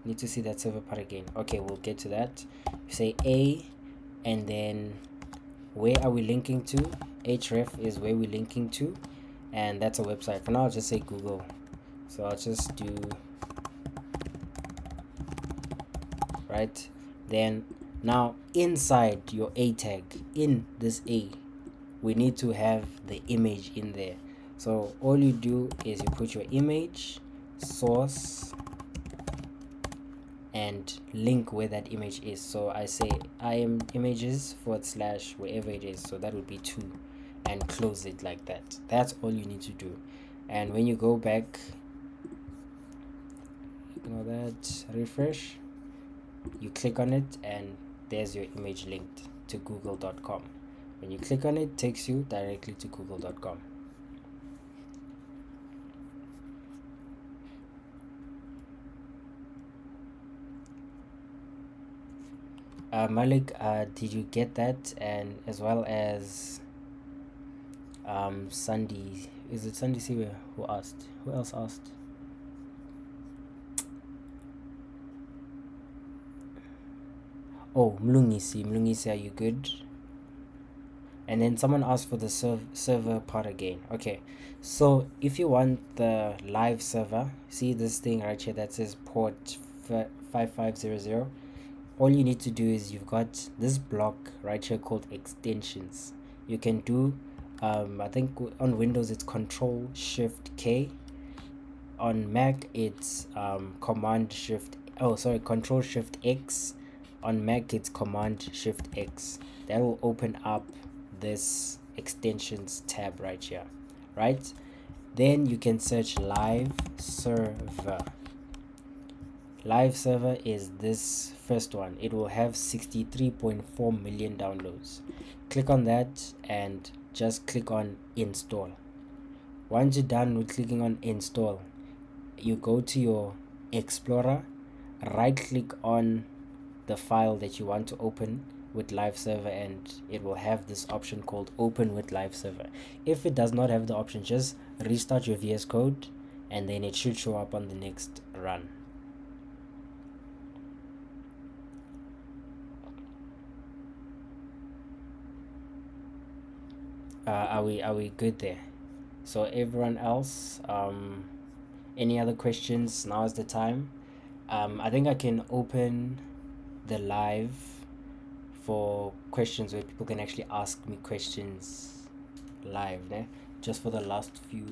need to see that server part again. Okay, we'll get to that. Say a, and then where are we linking to? href is where we're linking to, and that's a website. For now, I'll just say Google. So I'll just do, right? Then now inside your a tag, in this a, we need to have the image in there. So all you do is you put your image, source, and link where that image is. So I say images / wherever it is, so that would be 2, and close it like that. That's all you need to do. And when you go back, ignore that, refresh, you click on it, and there's your image linked to google.com. When you click on it, it takes you directly to google.com. Malik, did you get that? And as well as Sandy, is it Sandy Siwe who asked? Who else asked? Oh, Mlungisi, are you good? And then someone asked for the server part again. Okay, so if you want the live server, see this thing right here that says port 5500. All you need to do is, you've got this block right here called extensions. You can do I think on Windows it's Control Shift K. On Mac it's Control Shift X, On Mac it's Command Shift X. That will open up this extensions tab right here, right? Then you can search live server. Live server is this first one. It will have 63.4 million downloads. Click on that and just click on install. Once you're done with clicking on install, you go to your Explorer, right click on the file that you want to open with live server, and it will have this option called open with live server. If it does not have the option, just restart your VS Code and then it should show up on the next run. Are we good there? So everyone else, any other questions? Now is the time. I think I can open the live for questions where people can actually ask me questions live, né? Just for the last few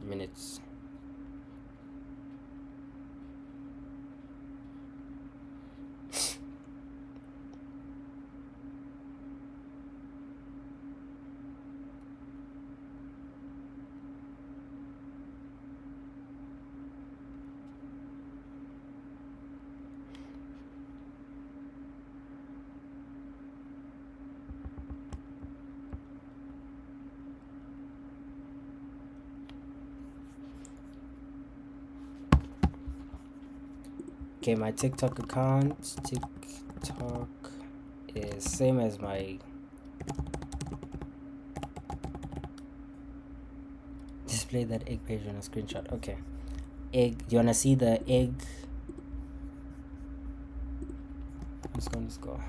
minutes. Okay, my TikTok account, is same as my display that egg page on a screenshot. Okay, egg. Do you wanna see the egg? Let's go.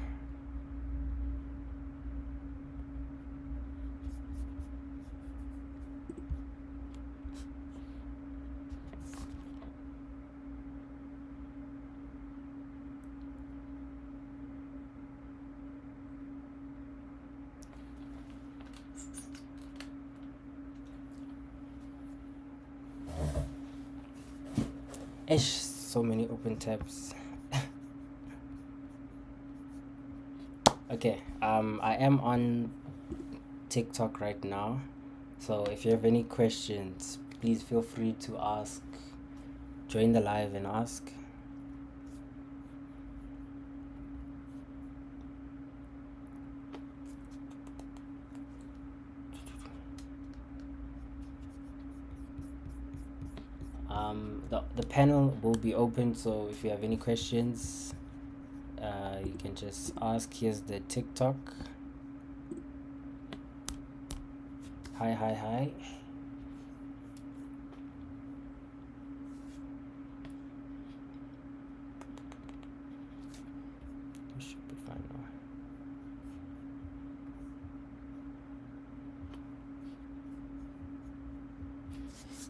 Ish, so many open tabs. Okay, I am on TikTok right now, so if you have any questions, please feel free to ask. Join the live and ask. The panel will be open, so if you have any questions, you can just ask. Here's the TikTok. Hi. Should be fine now.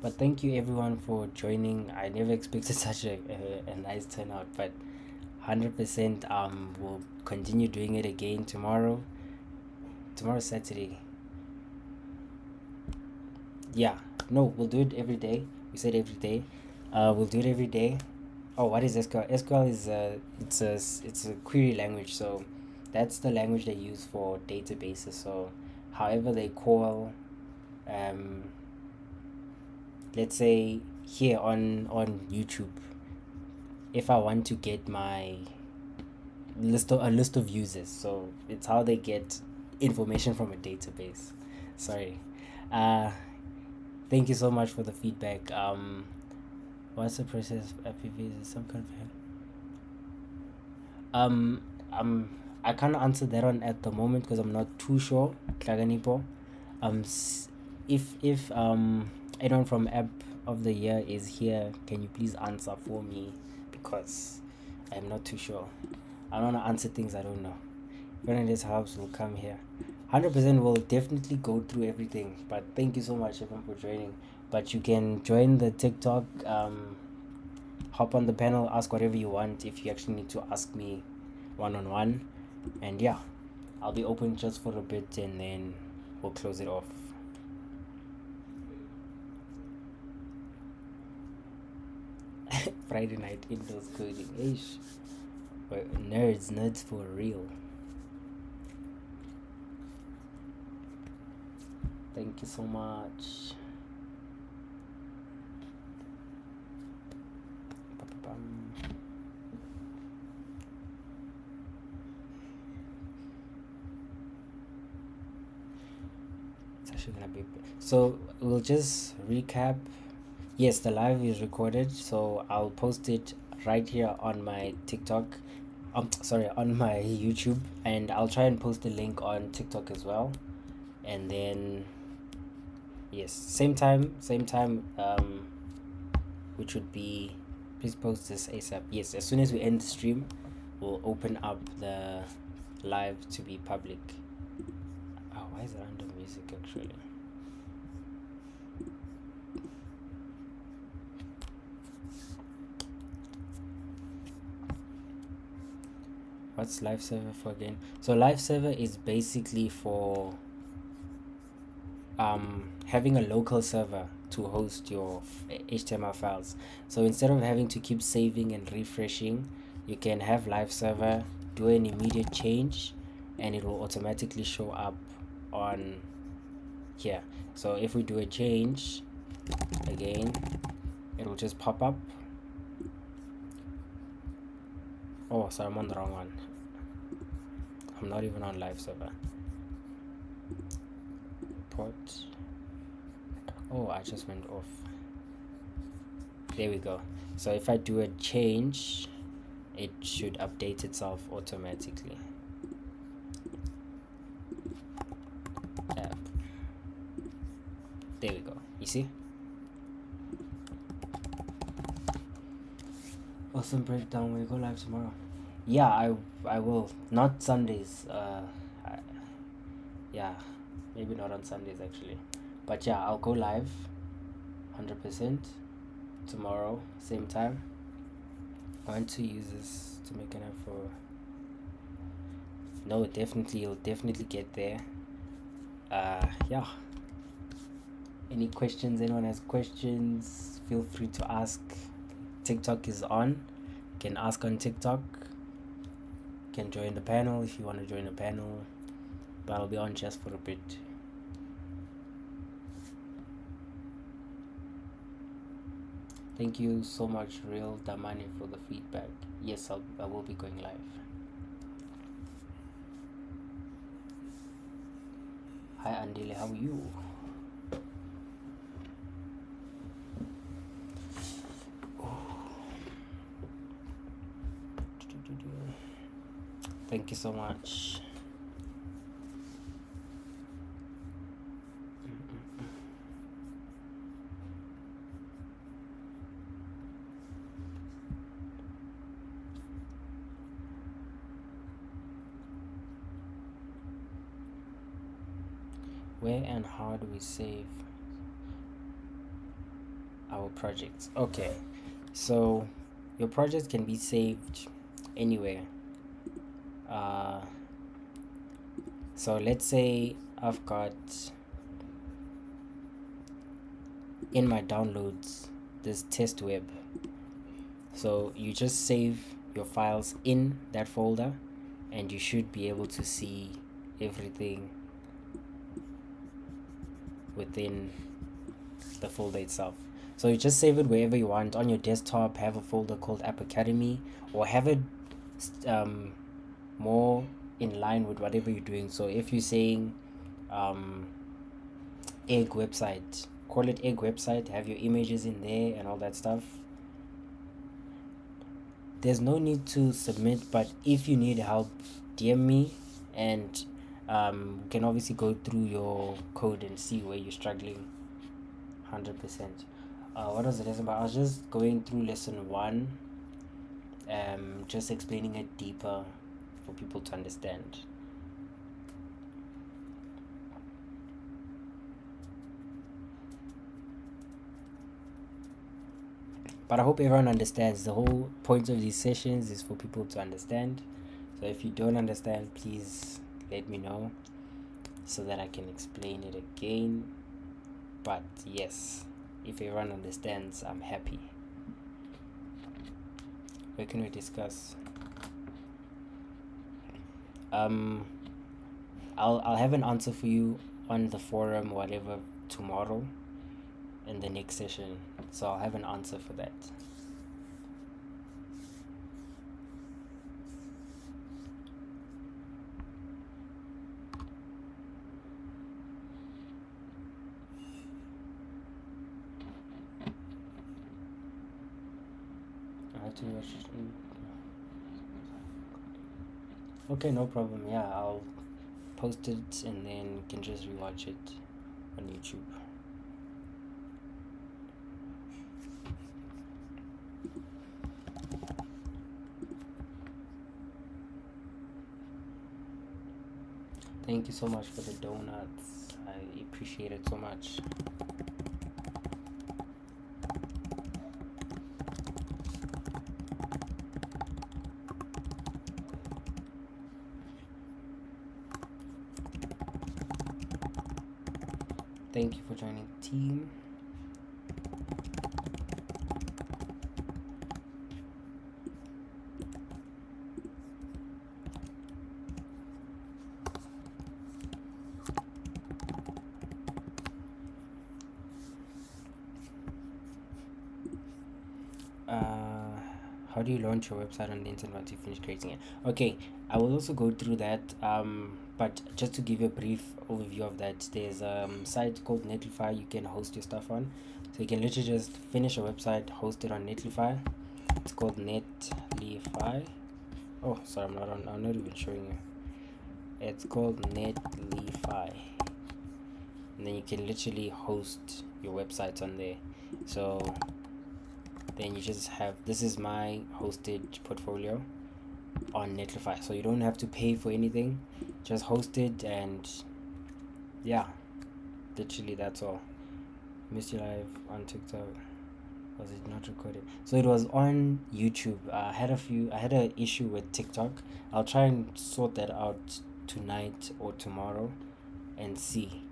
But thank you everyone for joining. I never expected such a nice turnout, but 100% we'll continue doing it again tomorrow. Tomorrow's Saturday. Yeah, no, we'll do it every day. We said every day. We'll do it every day. Oh, what is SQL? SQL is it's a query language, so that's the language they use for databases. So however they call, let's say here on YouTube, if I want to get my a list of users, so it's how they get information from a database. Sorry. Thank you so much for the feedback. What's the process of FPV? Is some kind of I can't answer that one at the moment because I'm not too sure. Klaganipo. If anyone from App of the Year is here, can you please answer for me, because I'm not too sure. I don't want to answer things I don't know. If anyone this helps, will come here. 100% will definitely go through everything. But thank you so much everyone for joining. But you can join the TikTok, hop on the panel, ask whatever you want. If you actually need to ask me one-on-one, and yeah, I'll be open just for a bit and then we'll close it off. Friday night indoors coding. Ish. Nerds for real. Thank you so much. It's actually gonna be so. We'll just recap. Yes, the live is recorded, so I'll post it right here on my TikTok. Sorry, on my YouTube, and I'll try and post the link on TikTok as well. And then, yes, same time, which would be, please post this ASAP. Yes, as soon as we end the stream, we'll open up the live to be public. Oh, why is it under music actually? What's live server for again? So live server is basically for having a local server to host your HTML files. So instead of having to keep saving and refreshing, you can have live server, do an immediate change, and it will automatically show up on here. So if we do a change again, it will just pop up. Oh, sorry, I'm on the wrong one. I'm not even on live server. Port. Oh, I just went off. There we go. So if I do a change, it should update itself automatically. App. There we go. You see? Awesome breakdown. We go live tomorrow. Yeah, I will. Not Sundays. Yeah, maybe not on Sundays actually. But yeah, I'll go live 100% tomorrow, same time. I want to use this to make an app for. No, definitely, you'll definitely get there. Yeah. Any questions? Anyone has questions? Feel free to ask. TikTok is on. You can ask on TikTok. You can join the panel if you want to join the panel. But I'll be on just for a bit. Thank you so much, Real Damani, for the feedback. Yes, I will be going live. Hi, Andile, how are you? Thank you so much. Where and how do we save our projects? Okay, so your project can be saved anywhere. So let's say I've got in my downloads this test web. So you just save your files in that folder and you should be able to see everything within the folder itself. So you just save it wherever you want on your desktop. Have a folder called App Academy, or have it more in line with whatever you're doing. So if you're saying egg website, call it egg website, have your images in there and all that stuff. There's no need to submit, but if you need help, DM me, and we can obviously go through your code and see where you're struggling. 100%. What was the lesson about? I was just going through lesson 1, just explaining it deeper for people to understand. But I hope everyone understands. The whole point of these sessions is for people to understand. So if you don't understand, please let me know so that I can explain it again. But yes, if everyone understands, I'm happy. Where can we discuss? um I'll have an answer for you on the forum, whatever, tomorrow in the next session. So I'll have an answer for that. I have to watch Okay, no problem. Yeah, I'll post it and then you can just rewatch it on YouTube. Thank you so much for the donuts. I appreciate it so much. Thank you for joining the team. How do you launch your website on the internet once you finish creating it? Okay, I will also go through that. But just to give you a brief overview of that, there's a site called Netlify you can host your stuff on. So you can literally just finish a website, host it on Netlify. It's called Netlify. Oh, sorry, I'm not even showing you. It's called Netlify. And then you can literally host your websites on there. So then you just have, this is my hosted portfolio on Netlify, so you don't have to pay for anything, just host it, and yeah, literally that's all. Missed you live on TikTok. Was it not recorded? So it was on YouTube. I had an issue with TikTok. I'll try and sort that out tonight or tomorrow and see.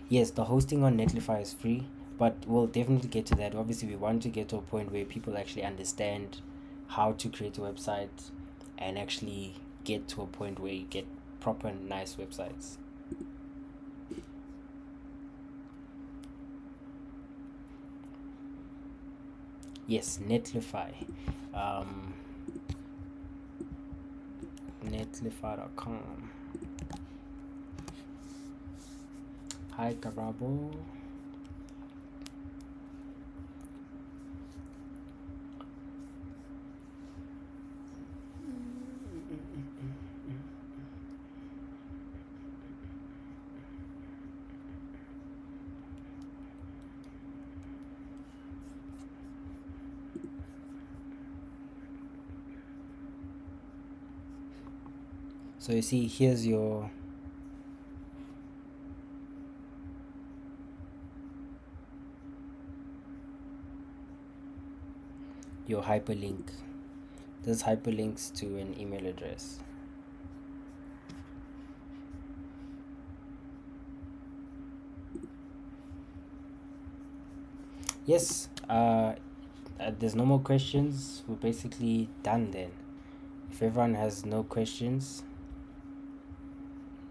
Yes, the hosting on Netlify is free, but we'll definitely get to that. Obviously, we want to get to a point where people actually understand how to create a website and actually get to a point where you get proper nice websites. Yes, Netlify. Netlify.com. Hi, Karabo. So you see, here's your hyperlink. This hyperlinks to an email address. Yes, there's no more questions. We're basically done then. If everyone has no questions,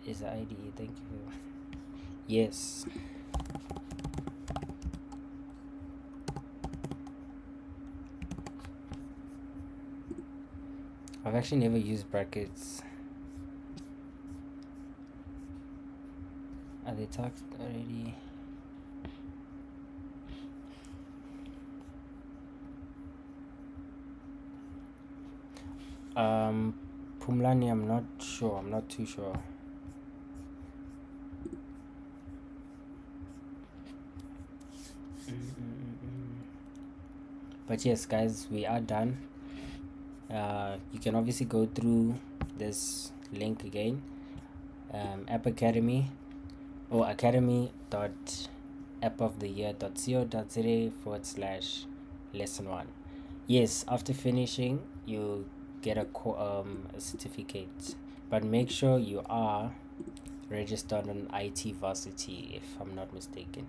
is the ID. Thank you. Yes. I've actually never used brackets. Are they tagged already? Pumlani, I'm not sure. I'm not too sure. But yes, guys, we are done. You can obviously go through this link again. App Academy or academy.appoftheyear.co.za/lesson1. Yes, after finishing, you get a certificate, but make sure you are registered on IT Varsity, if I'm not mistaken.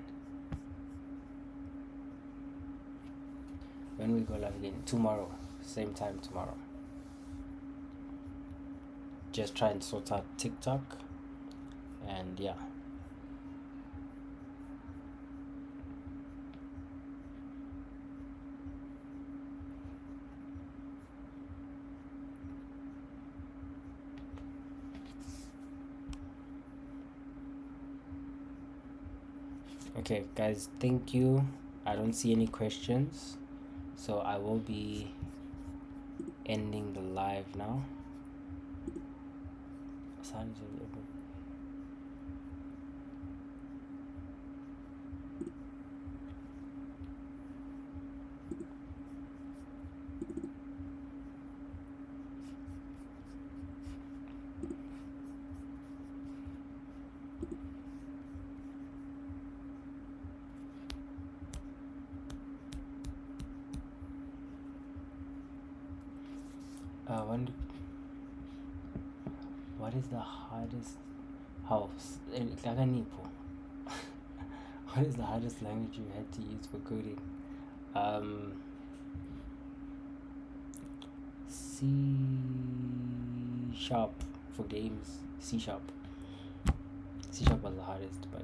When we go live again? Tomorrow, same time tomorrow. just try and sort out TikTok, and yeah. Okay, guys, thank you. I don't see any questions, so I will be ending the live now. What is the hardest house? What is the hardest language you had to use for coding? C sharp for games. C sharp. C sharp was the hardest, but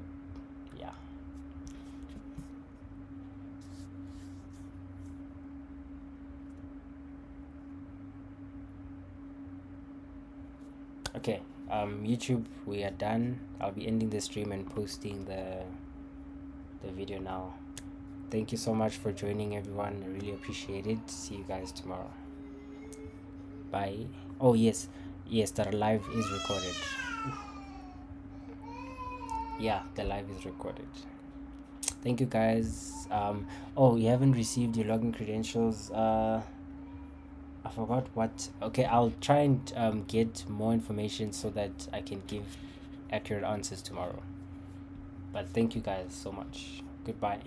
yeah. Okay, YouTube, we are done. I'll be ending the stream and posting the video now. Thank you so much for joining, everyone. I really appreciate it. See you guys tomorrow. Bye. Oh yes, the live is recorded. Yeah, the live is recorded. Thank you, guys. Oh, you haven't received your login credentials. I forgot what. Okay, I'll try and get more information so that I can give accurate answers tomorrow. But thank you guys so much. Goodbye.